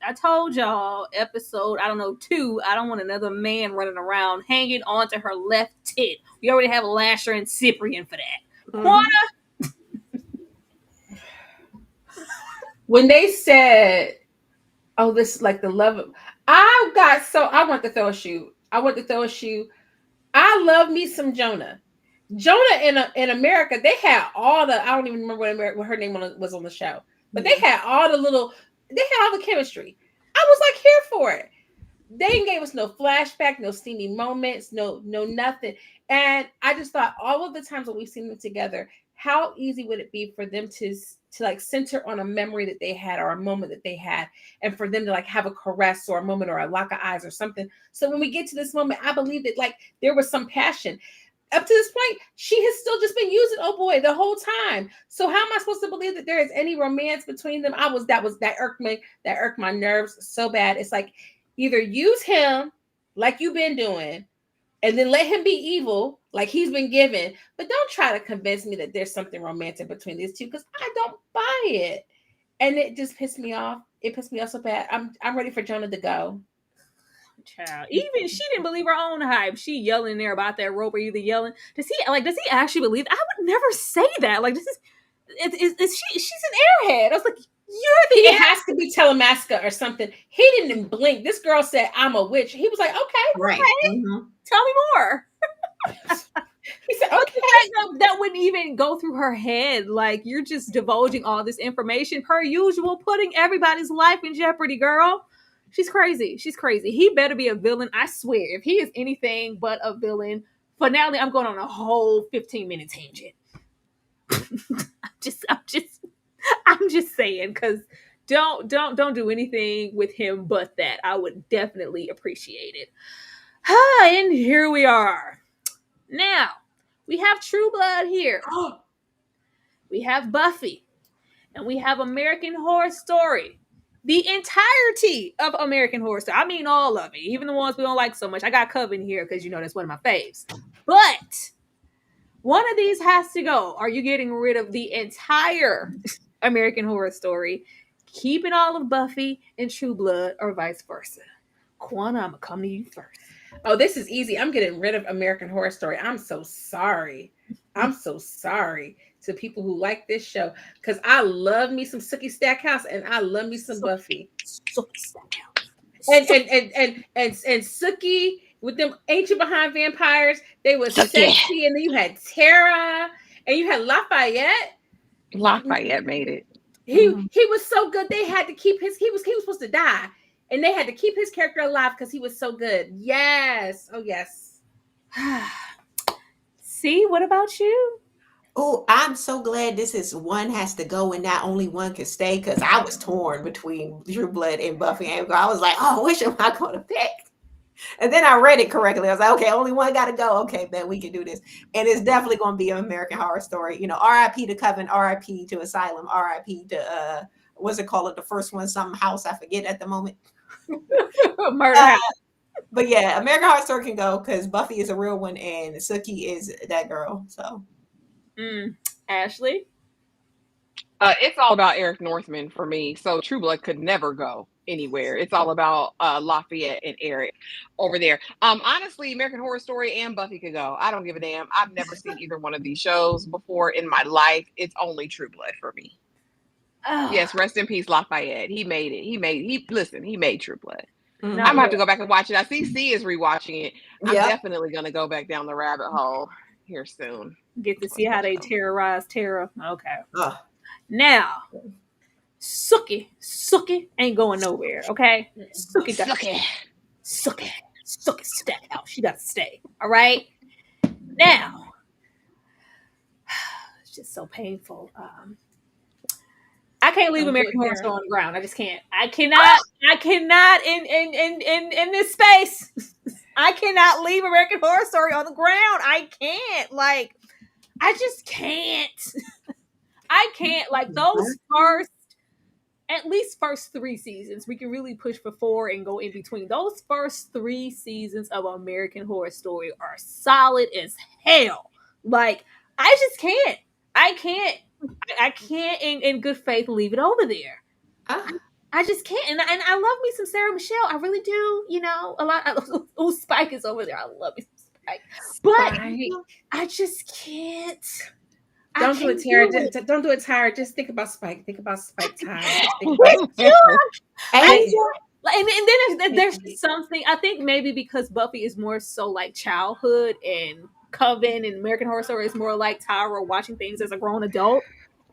I told y'all, episode 2. I don't want another man running around hanging onto her left tit. We already have Lasher and Ciprien for that. Mm-hmm. When they said, "Oh, this is like the love of," I want to throw a shoe. I love me some Jonah. Jonah in America, they had all the, I don't even remember what her name was on the show, but they had all the chemistry. I was like here for it. They didn't give us no flashback, no steamy moments, no nothing. And I just thought all of the times that we've seen them together, how easy would it be for them to like center on a memory that they had or a moment that they had, and for them to like have a caress or a moment or a lock of eyes or something. So when we get to this moment, I believe that like there was some passion. Up to this point, she has still just been using oh boy the whole time. So how am I supposed to believe that there is any romance between them? That irked my nerves so bad. It's like either use him like you've been doing, and then let him be evil like he's been given. But don't try to convince me that there's something romantic between these two, because I don't buy it. And it just pissed me off. It pissed me off so bad. I'm ready for Jonah to go. Child, even she didn't believe her own hype. She yelling there about that rope, or either yelling. Does he actually believe? I would never say that. Like, she's an airhead. I was like, it has to be Telemaska or something. He didn't even blink. This girl said, I'm a witch. He was like, okay, right. Okay. Mm-hmm. Tell me more. He said, okay. That wouldn't even go through her head. Like, you're just divulging all this information per usual, putting everybody's life in jeopardy, girl. She's crazy. He better be a villain. I swear, if he is anything but a villain, finale, I'm going on a whole 15-minute tangent. I'm just Just saying, because don't do anything with him but that. I would definitely appreciate it. And here we are. Now, we have True Blood here. We have Buffy. And we have American Horror Story. The entirety of American Horror Story. I mean all of it. Even the ones we don't like so much. I got Coven here because, that's one of my faves. But one of these has to go. Are you getting rid of the entire American Horror Story, keeping all of Buffy and True Blood, or vice versa? Quanah, I'm going to come to you first. Oh, this is easy. I'm getting rid of American Horror Story. I'm so sorry. I'm so sorry to people who like this show, because I love me some Sookie Stackhouse and I love me some Buffy. Sookie Stackhouse. And Sookie with them ancient behind vampires, they were sexy, and then you had Tara and you had Lafayette. Lafayette made it. He was so good. They had to keep his. He was supposed to die, and they had to keep his character alive because he was so good. Yes. Oh yes. See, what about you? Oh, I'm so glad this is one has to go and not only one can stay, because I was torn between True Blood and Buffy. And I was like, oh, which am I going to pick? And then I read it correctly. I was like, okay, only one got to go. Okay, man, we can do this. And it's definitely going to be an American Horror Story. R.I.P. to Coven, R.I.P. to Asylum, R.I.P. to, what's it called? The first one, some house, I forget at the moment. Murder House. But yeah, American Horror Story can go because Buffy is a real one and Sookie is that girl. So. Ashley? It's all about Eric Northman for me. So True Blood could never go anywhere. It's all about Lafayette and Eric over there. Honestly, American Horror Story and Buffy could go. I don't give a damn. I've never seen either one of these shows before in my life. It's only True Blood for me. Oh. Yes, rest in peace, Lafayette. He made it. He made True Blood. Mm-hmm. I'm gonna have to go back and watch it. I see C is rewatching it. I'm definitely gonna go back down the rabbit hole here soon. Get to see how they terrorize Tara. Okay. Now, Sookie ain't going nowhere. Okay. Sookie Stackhouse. She got to stay. All right. Now, it's just so painful. I can't leave American Horror Story on the ground. I just can't. I cannot in this space. I cannot leave American Horror Story on the ground. I can't. I just can't. I can't. Those at least first 3 seasons, we can really push for 4 and go in between. Those first 3 seasons of American Horror Story are solid as hell. I just can't. I can't in good faith leave it over there. I just can't. And I love me some Sarah Michelle. I really do. A lot. Oh, Spike is over there. I love me some Spike. But I just can't. Don't do it, Tara. Don't do it, Tara. Just think about Spike. Think about Spike, Tara. And then there's something, I think maybe because Buffy is more so childhood, and Coven and American Horror Story is more like Tara watching things as a grown adult.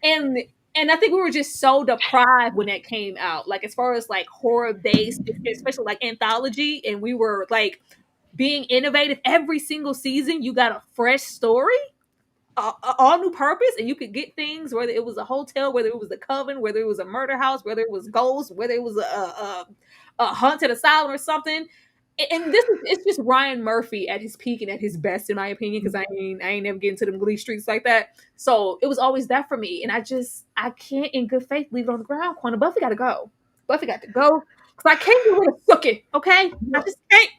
And I think we were just so deprived when that came out. As far as horror based, especially anthology, and we were being innovative every single season. You got a fresh story. All new purpose, and you could get things, whether it was a hotel, whether it was a coven, whether it was a murder house, whether it was ghosts, whether it was a haunted asylum or something. And it's just Ryan Murphy at his peak and at his best, in my opinion, because I ain't never getting to them glee streets like that. So it was always that for me, and I can't in good faith leave it on the ground. Quanah, Buffy got to go. Buffy got to go because I can't get rid of Sookie. Okay, I just can't.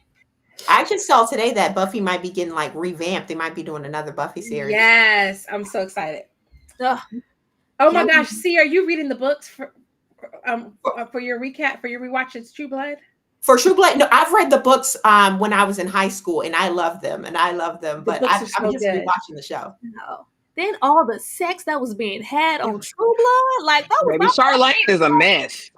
I just saw today that Buffy might be getting revamped. They might be doing another Buffy series. Yes, I'm so excited. Oh my gosh, C, are you reading the books for your recap, for your rewatch of True Blood? For True Blood, no, I've read the books when I was in high school, and I love them, but I'm just rewatching the show. No. Then all the sex that was being had on True Blood, Baby Charlene is a mess.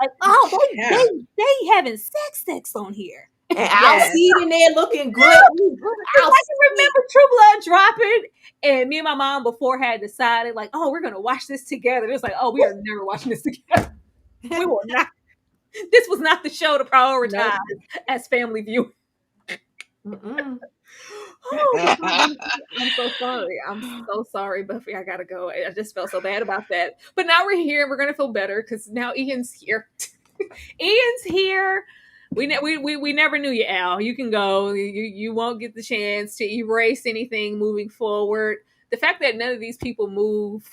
They having sex on here. And I'll see it in there looking good. I can remember True Blood dropping, and me and my mom before had decided, we're going to watch this together. It was we are never watching this together. We will not. This was not the show to prioritize as family viewing. Mm-mm. Oh my God, I'm so sorry. I'm so sorry, Buffy. I gotta go. I just felt so bad about that. But now we're here. We're gonna feel better because now Ian's here. Ian's here. We never knew you, Al. You can go. You won't get the chance to erase anything moving forward. The fact that none of these people move,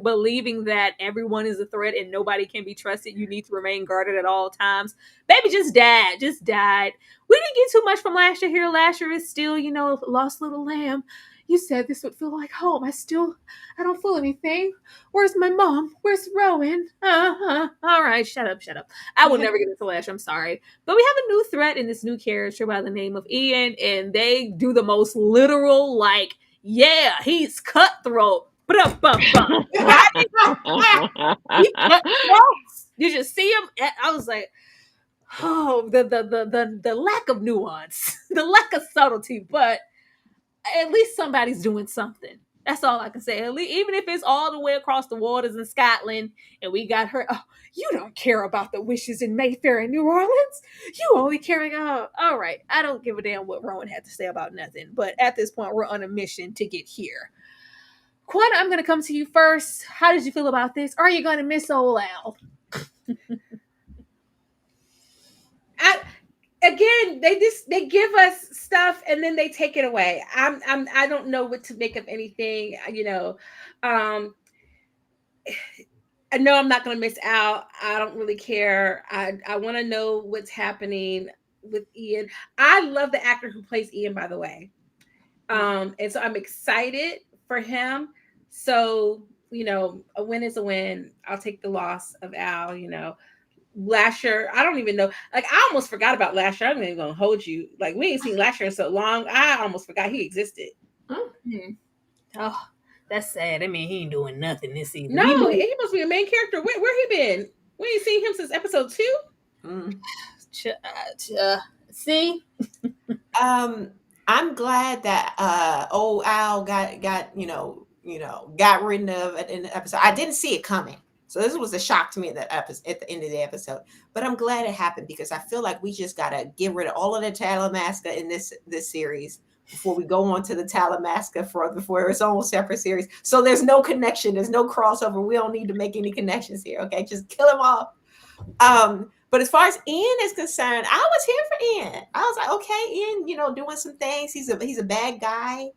believing that everyone is a threat and nobody can be trusted, you need to remain guarded at all times. Baby just died. Just died. We didn't get too much from Lasher here. Lasher is still, lost little lamb. You said this would feel like home. I don't feel anything. Where's my mom? Where's Rowan? All right, shut up. I will never get into Lasher. I'm sorry. But we have a new threat in this new character by the name of Ian, and they do the most literal, like, yeah, he's cutthroat. Why did he cutthroat? You just see him. I was like, oh, the lack of nuance, the lack of subtlety, but at least somebody's doing something. That's all I can say. At least, even if it's all the way across the waters in Scotland, and we got her. Oh, you don't care about the wishes in Mayfair and New Orleans. You only care. Oh, all right. I don't give a damn what Rowan had to say about nothing. But at this point, we're on a mission to get here. Quanta, I'm going to come to you first. How did you feel about this? Are you going to miss old Al? Again, they give us stuff and then they take it away. I don't know what to make of anything. I know I'm not going to miss out. I don't really care. I want to know what's happening with Ian. I love the actor who plays Ian, by the way. And so I'm excited for him. So, a win is a win. I'll take the loss of Al, Lasher, I don't even know. Like, I almost forgot about Lasher. I'm not even gonna hold you. Like, we ain't seen Lasher in so long. I almost forgot he existed. Mm-hmm. Oh, that's sad. I mean, he ain't doing nothing this season. No, he must be a main character. Where he been? We ain't seen him since episode 2. See? I'm glad that old Al got got rid of it in the episode. I didn't see it coming. So this was a shock to me at the end of the episode. But I'm glad it happened because I feel like we just gotta get rid of all of the Talamasca in this series before we go on to the Talamasca before its own separate series. So there's no connection, there's no crossover. We don't need to make any connections here. Okay, just kill them off. But as far as Ian is concerned, I was here for Ian. I was like, okay, Ian, doing some things. He's a bad guy.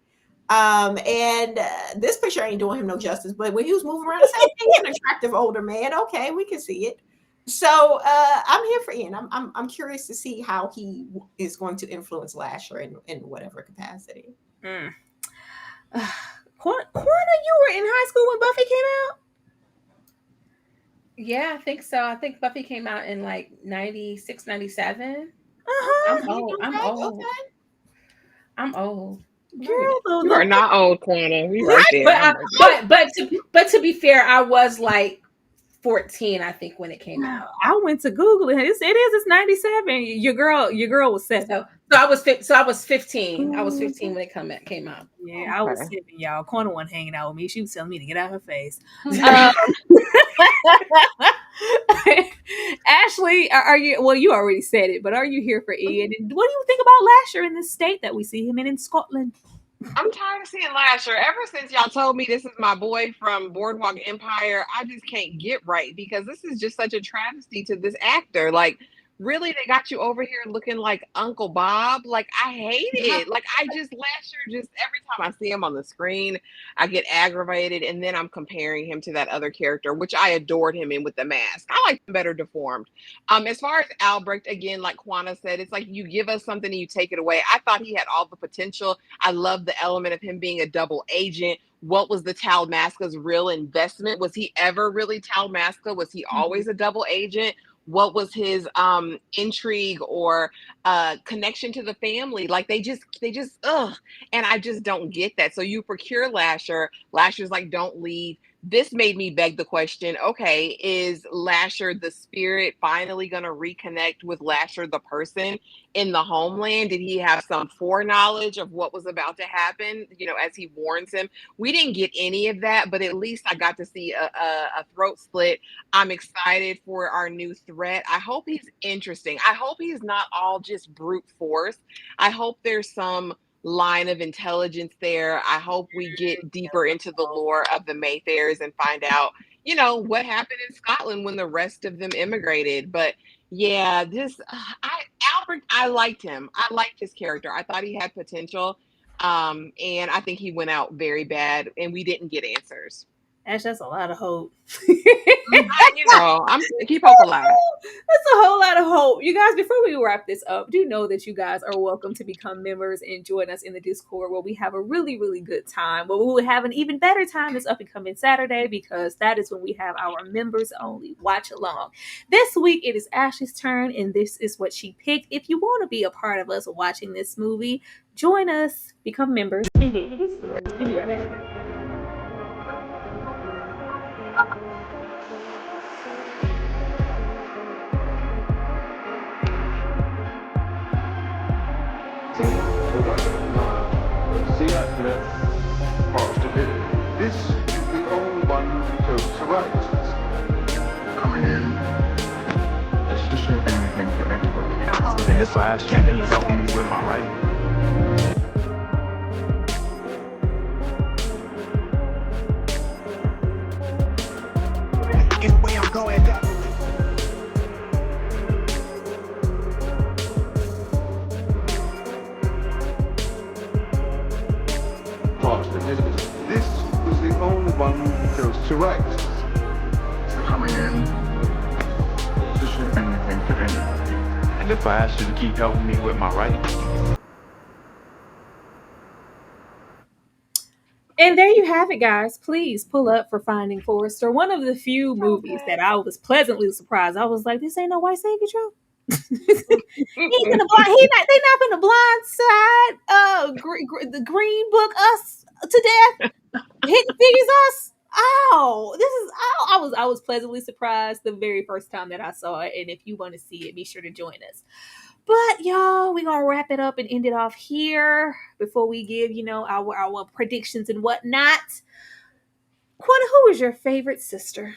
And this picture ain't doing him no justice, but when he was moving around, he's an attractive older man. Okay, we can see it. So I'm here for Ian. I'm curious to see how he is going to influence Lasher in whatever capacity. Corna, you were in high school when Buffy came out? Yeah, I think so. I think Buffy came out in like 96, 97. Uh-huh. I'm old. Girl, You are not old, Quanta. We right there. But to be fair, I was like 14, I think, when it came out. I went to Google it. It's 97. Your girl was 7. So I was 15. I was 15 when it came out. Yeah, I was 7, y'all. Corner one hanging out with me. She was telling me to get out of her face. Ashley, are you? Well, you already said it, but are you here for Ian? And what do you think about Lasher in this state that we see him in Scotland? I'm tired of seeing Lasher. Ever since y'all told me this is my boy from Boardwalk Empire, I just can't get right because this is just such a travesty to this actor. Like, really, they got you over here looking like Uncle Bob? Like, I hate it. Like, Lasher, just every time I see him on the screen, I get aggravated, and then I'm comparing him to that other character, which I adored him in with the mask. I like him better deformed. As far as Albrecht, again, like Quanta said, it's like you give us something and you take it away. I thought he had all the potential. I love the element of him being a double agent. What was the Talmasca's real investment? Was he ever really Talmasca? Was he always a double agent? What was his intrigue or connection to the family? Like they just and I just don't get that. So you procure Lasher. Lasher's like, don't leave. this made me beg the question, okay, is Lasher the spirit finally going to reconnect with Lasher the person in the homeland? Did he have some foreknowledge of what was about to happen, as he warns him? We didn't get any of that, but at least I got to see a throat split. I'm excited for our new threat. I hope he's interesting. I hope he's not all just brute force. I hope there's some line of intelligence there. I hope we get deeper into the lore of the Mayfairs and find out, what happened in Scotland when the rest of them immigrated. But yeah, Albert, I liked him. I liked his character. I thought he had potential. And I think he went out very bad, and we didn't get answers. Ash, that's a lot of hope. I'm keep hope alive. That's a whole lot of hope. You guys, before we wrap this up, do know that you guys are welcome to become members and join us in the Discord, where we have a really, really good time. But we will have an even better time this up and coming Saturday, because that is when we have our members only watch along. This week it is Ash's turn, and this is what she picked. If you want to be a part of us watching this movie, join us, become members. This is the only one who goes to right. Coming in. Let's just do anything for anybody. And if I ask you to help me with my right. It's where I'm going down. This was the only one who goes to right. Coming in. Just do anything for anybody. And if I ask you to keep helping me with my right. And there you have it, guys. Please pull up for Finding Forrester. One of the few movies that I was pleasantly surprised. I was like, this ain't no white savior trope. They not in the blind side. The Green Book us to death. Hidden Figures us. I was pleasantly surprised the very first time that I saw it. And if you want to see it, be sure to join us. But y'all, we're gonna wrap it up and end it off here before we give, our predictions and whatnot. Quinn, who is your favorite sister?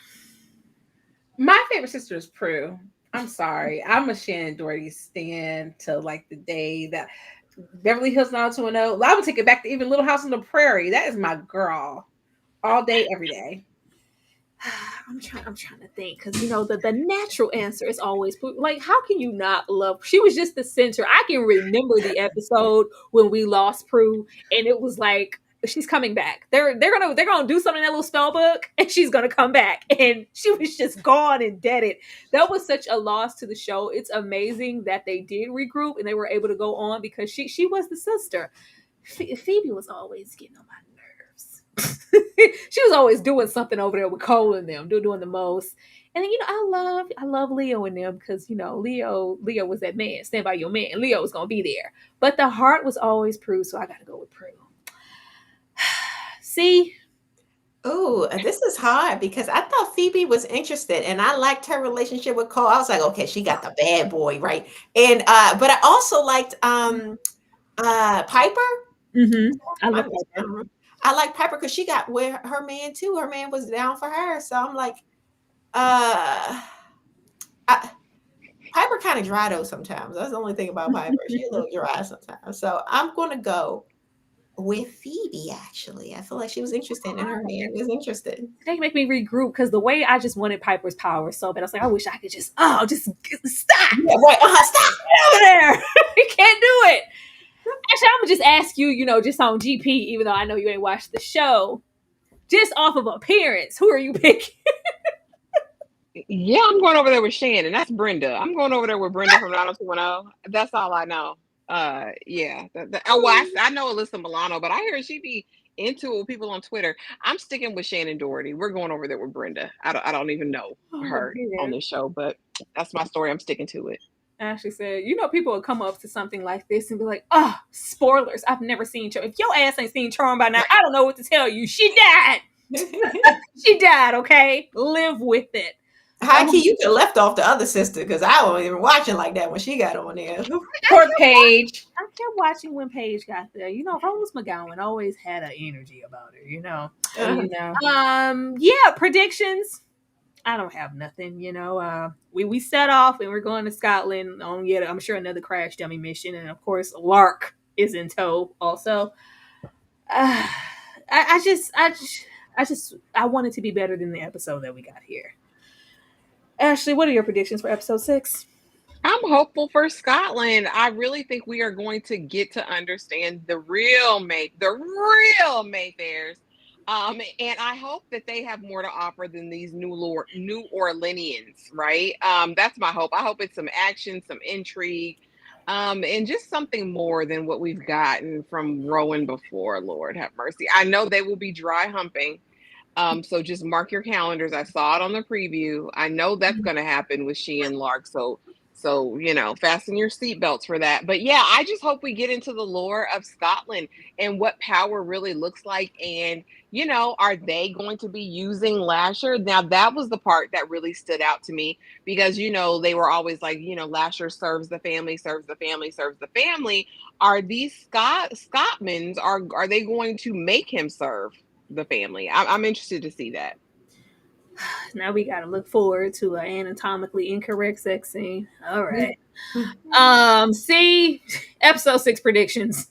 My favorite sister is Prue. I'm sorry. I'm a Shannon Doherty stan till like the day that Beverly Hills 90210. I would take it back to even Little House on the Prairie. That is my girl. All day, every day. I'm trying to think, because the natural answer is always like, how can you not love? She was just the center. I can remember the episode when we lost Prue, and it was like, she's coming back. They're gonna do something in that little spell book, and she's gonna come back, and she was just gone and deaded. That was such a loss to the show. It's amazing that they did regroup and they were able to go on, because she was the sister. Phoebe was always getting on my nerves. She was always doing something over there with Cole and them, doing the most. And then, I love Leo and them, because, Leo was that man. Stand by your man. Leo was going to be there. But the heart was always Prue, so I got to go with Prue. See? Oh, this is hard, because I thought Phoebe was interested, and I liked her relationship with Cole. I was like, okay, she got the bad boy, right? And but I also liked Piper. Mm-hmm. I love Piper. I like Piper because she got with her man too. Her man was down for her. So I'm like, Piper kind of dry though sometimes. That's the only thing about Piper. She's a little dry sometimes. So I'm going to go with Phoebe, actually. I feel like she was interested in her man. Was interested. They make me regroup, because the way I just wanted Piper's power so bad. I was like, I wish I could just stop. Yeah, right. Stop. Get over there. You can't do it. Actually, I'm gonna just ask you, just on GP, even though I know you ain't watched the show, just off of appearance, who are you picking? Yeah, I'm going over there with Shannon. That's Brenda. I'm going over there with Brenda from 90210. That's all I know. Yeah. I know Alyssa Milano, but I hear she be into it with people on Twitter. I'm sticking with Shannon Doherty. We're going over there with Brenda. I don't even know her on this show, but that's my story. I'm sticking to it. Ashley said, people will come up to something like this and be like, spoilers. I've never seen Charm. If your ass ain't seen Charm by now, I don't know what to tell you. She died. She died, okay? Live with it. High key, you could have left off the other sister because I wasn't even watching like that when she got on there. Poor Paige. I kept watching when Paige got there. You know, Rose McGowan always had an energy about her, you know. You know. Yeah, predictions. I don't have nothing, you know. We set off and we're going to Scotland on yet I'm sure another crash dummy mission, and of course Lark is in tow also. I want it to be better than the episode that we got here. Ashley, what are your predictions for episode 6? I'm hopeful for Scotland. I really think we are going to get to understand the real Mayfairs. And I hope that they have more to offer than these New Orleanians, right? That's my hope. I hope it's some action, some intrigue, and just something more than what we've gotten from Rowan before. Lord have mercy. I know they will be dry humping. So just mark your calendars. I saw it on the preview. I know that's going to happen with she and Lark. So, you know, fasten your seatbelts for that. But yeah, I just hope we get into the lore of Scotland and what power really looks like. And, you know, are they going to be using Lasher? Now, that was the part that really stood out to me because, you know, they were always like, you know, Lasher serves the family, serves the family, serves the family. Are these Scotsmen, are they going to make him serve the family? I'm interested to see that. Now we got to look forward to an anatomically incorrect sex scene. All right. See, episode 6 predictions.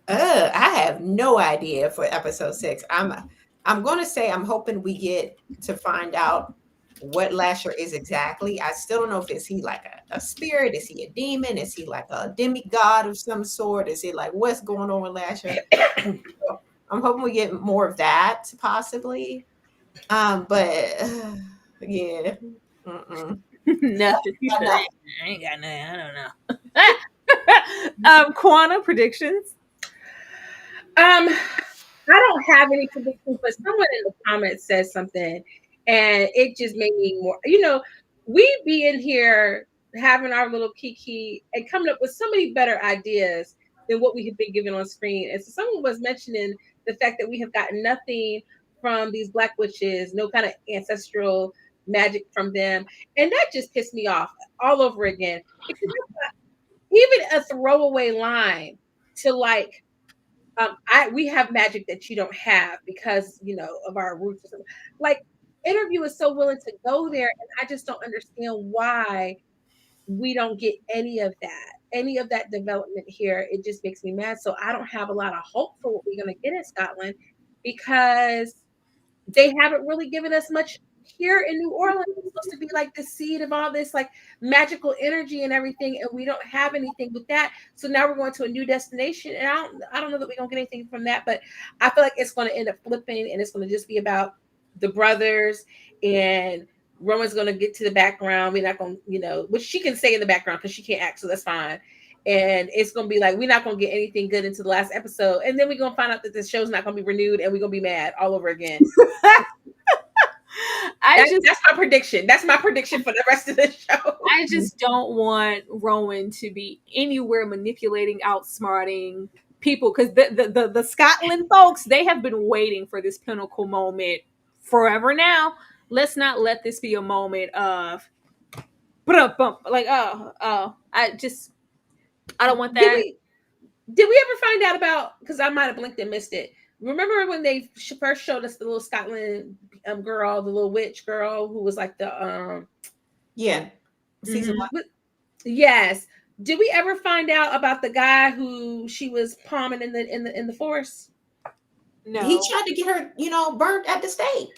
I have no idea for episode 6. I'm going to say I'm hoping we get to find out what Lasher is exactly. I still don't know if is he like a spirit, is he a demon, is he like a demigod of some sort, is he like what's going on with Lasher? So I'm hoping we get more of that possibly. But yeah. Nothing. I ain't got nothing. I don't know. Quanah predictions. I don't have any predictions, but someone in the comments said something, and it just made me more. You know, we be in here having our little kiki and coming up with so many better ideas than what we have been given on screen. And so someone was mentioning the fact that we have gotten nothing from these Black witches, no kind of ancestral magic from them, and that just pissed me off all over again. Because even a throwaway line to like. We have magic that you don't have because you know of our roots or something. Like interview is so willing to go there, and I just don't understand why we don't get any of that development here. It just makes me mad. So I don't have a lot of hope for what we're going to get in Scotland because they haven't really given us much here in New Orleans. It's supposed to be like the seed of all this like magical energy and everything, and we don't have anything with that. So now we're going to a new destination, and I don't know that we're gonna get anything from that, but I feel like it's going to end up flipping, and it's going to just be about the brothers, and Roman's going to get to the background. We're not going to, you know, which she can stay in the background because she can't act, so that's fine. And it's going to be like, we're not going to get anything good into the last episode. And then we're going to find out that the show's not going to be renewed and we're going to be mad all over again. That's my prediction. That's my prediction for the rest of the show. I just don't want Rowan to be anywhere manipulating, outsmarting people because the Scotland folks, they have been waiting for this pinnacle moment forever now. Let's not let this be a moment of like, I don't want that. Did we ever find out about, because I might have blinked and missed it. Remember when they first showed us the little Scotland girl, the little witch girl who was like the season 1. Yes. Did we ever find out about the guy who she was palming in the forest? No. He tried to get her, you know, burnt at the stake.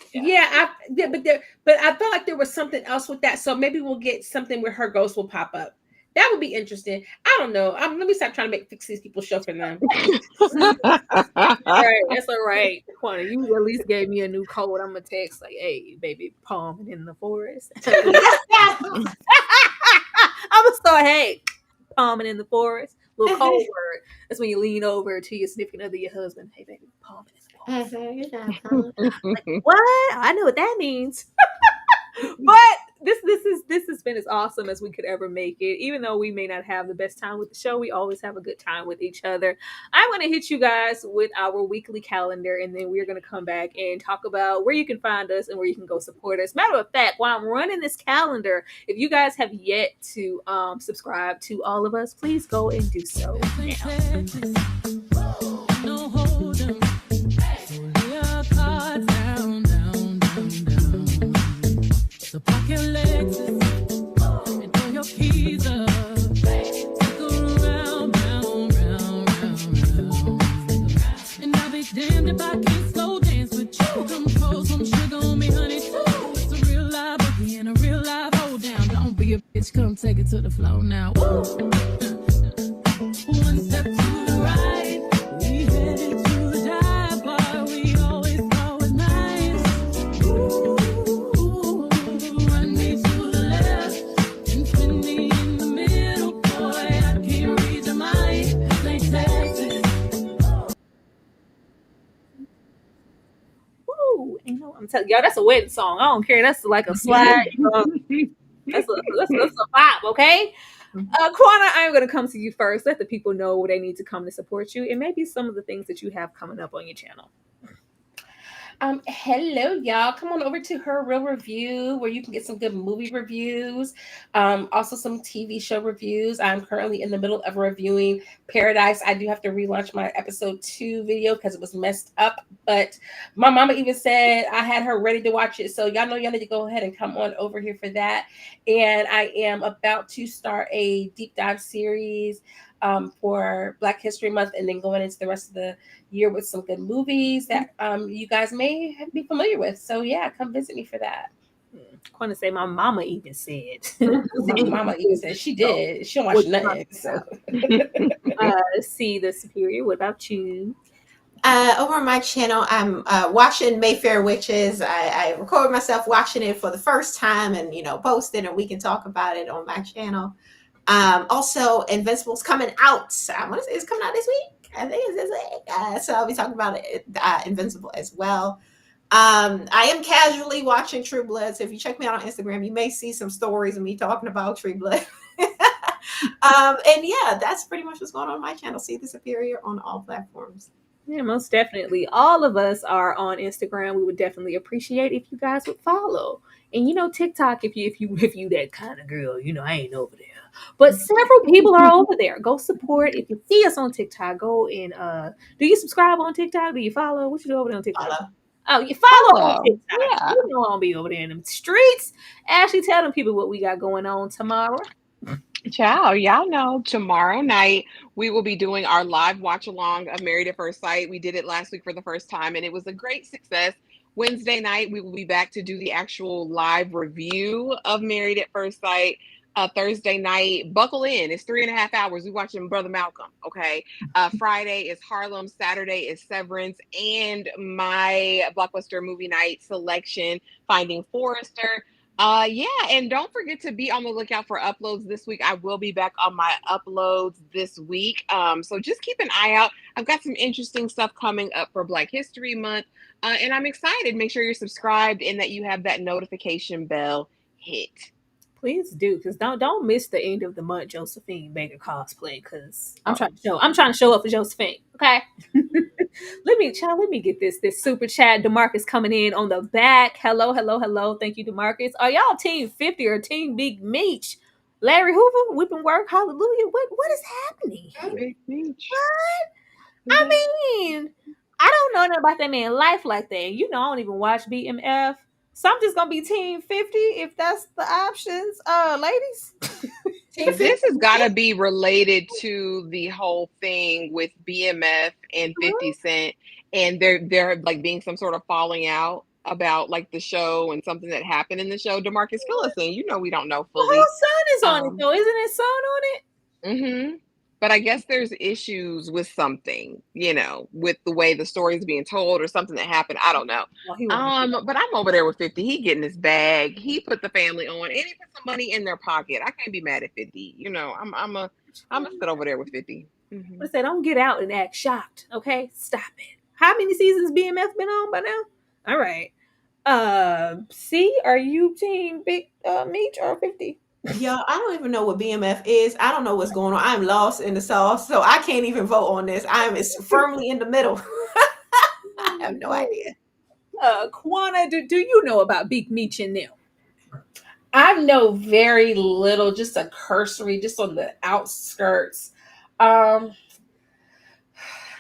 But I felt like there was something else with that. So maybe we'll get something where her ghost will pop up. That would be interesting. I don't know. Let me stop trying to fix these people show for them. All right, that's all right. Quanah, you at least gave me a new code. I'm gonna text like, "Hey, baby, palm in the forest." I'm gonna start, "Hey, palming in the forest." Little code word. That's when you lean over to your significant other, your husband. "Hey, baby, palming in the forest." Like, what? I know what that means. But this has been as awesome as we could ever make it. Even though we may not have the best time with the show, we always have a good time with each other. I want to hit you guys with our weekly calendar, and then we're going to come back and talk about where you can find us and where you can go support us. Matter of fact, while I'm running this calendar, if you guys have yet to subscribe to all of us, please go and do so now. No hold 'em. Lay your card down. The pocket Lexus and throw your keys up. Take a round. And I'll be damned if I can't slow dance with you. Come pour some sugar on me, honey, too. It's a real live boogie and a real live hold down. Don't be a bitch, come take it to the floor now. Woo! One step to the right, we headed to the dive bar. We always go at night. Ooh, run me to the left and spin me in the middle, boy. I can't read your mind. They Texas. Woo! You know, I'm telling y'all, that's a wedding song. I don't care. That's like a slide. That's a vibe, okay? Kwana, I'm going to come to you first. Let the people know where they need to come to support you, and maybe some of the things that you have coming up on your channel. Hello, y'all. Come on over to Her Real Review, where you can get some good movie reviews, also some TV show reviews. I'm currently in the middle of reviewing Paradise. I do have to relaunch my episode 2 video because it was messed up, but my mama even said I had her ready to watch it. So y'all know y'all need to go ahead and come on over here for that. And I am about to start a deep dive series for Black History Month, and then going into the rest of the year with some good movies that you guys may be familiar with. So yeah, come visit me for that. I want to say my mama even said. My mama even said she did. She don't watch nothing. So. See the Superior. What about you? Over on my channel, I'm watching Mayfair Witches. I record myself watching it for the first time and, post it, and we can talk about it on my channel. Also, Invincible's coming out. I want to say it's coming out this week. I think it's this week. So I'll be talking about it, Invincible as well. I am casually watching True Blood. So if you check me out on Instagram, you may see some stories of me talking about True Blood. And yeah, that's pretty much what's going on my channel. See the Superior on all platforms. Yeah, most definitely. All of us are on Instagram. We would definitely appreciate if you guys would follow. And TikTok, if you that kind of girl, I ain't over there. But several people are over there. Go support. If you see us on TikTok, go and do you subscribe on TikTok? Do you follow? What you do over there on TikTok? Follow. Oh, you follow on TikTok. Yeah. You know I'll be over there in them streets. Ashley, tell them people what we got going on tomorrow. Ciao. Y'all know tomorrow night we will be doing our live watch along of Married at First Sight. We did it last week for the first time, and it was a great success. Wednesday night, we will be back to do the actual live review of Married at First Sight. Thursday night, buckle in. It's 3.5 hours. We're watching Brother Malcolm. Okay. Friday is Harlem. Saturday is Severance, and my blockbuster movie night selection, Finding Forrester. Yeah, and don't forget to be on the lookout for uploads this week. I will be back on my uploads this week. So just keep an eye out. I've got some interesting stuff coming up for Black History Month. And I'm excited. Make sure you're subscribed and that you have that notification bell hit. Please do, because don't miss the end of the month Josephine Baker cosplay, because I'm trying to show up for Josephine. Okay. Let me get this super chat. DeMarcus coming in on the back. Hello. Thank you, DeMarcus. Are y'all team 50 or team Big Meech? Larry Hoover, whipping work, hallelujah. What is happening? Big Meech. What? I mean, I don't know nothing about that man life like that. I don't even watch BMF. So I'm just gonna be team 50 if that's the options, ladies. But this has got to be related to the whole thing with BMF and 50 Cent, and they're like being some sort of falling out about like the show and something that happened in the show. DeMarcus, fill us in. We don't know fully. Well, Son is on it though, isn't his son on it? Mm-hmm. But I guess there's issues with something, with the way the story is being told or something that happened. I don't know. Well, but I'm over there with 50. He getting his bag. He put the family on, and he put some money in their pocket. I can't be mad at 50. I'm a sit over there with 50. Mm-hmm. I said, don't get out and act shocked. Okay, stop it. How many seasons BMF been on by now? All right. C, are you team Big Meech or 50? Y'all, I don't even know what BMF is. I don't know what's going on. I'm lost in the sauce, so I can't even vote on this. I'm firmly in the middle. I have no idea. Kwana, do you know about Big Meech and them? I know very little, just a cursory, just on the outskirts. I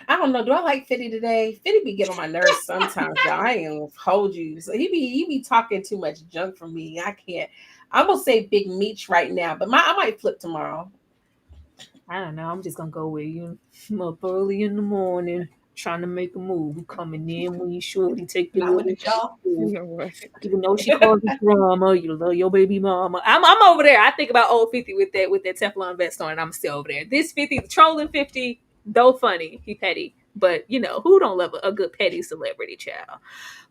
don't know. Do I like 50 today? 50 be getting on my nerves sometimes, y'all. I ain't gonna hold you. So he be talking too much junk for me. I can't. I'm gonna say Big Meech right now, but I might flip tomorrow. I don't know. I'm just gonna go with you. I'm up early in the morning trying to make a move. Coming in when you shorty take your Not with the little jaw. You know what? even though she calls you drama, you love your baby mama. I'm over there. I think about old 50 with that Teflon vest on, and I'm still over there. This 50, trolling 50, though funny, he petty. But you know, who don't love a good petty celebrity child?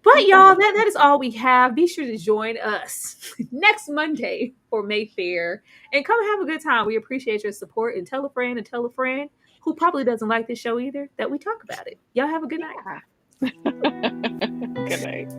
But y'all, that is all we have. Be sure to join us next Monday for Mayfair and come have a good time. We appreciate your support, and tell a friend who probably doesn't like this show either that we talk about it. Y'all have a good night. Yeah. Good night.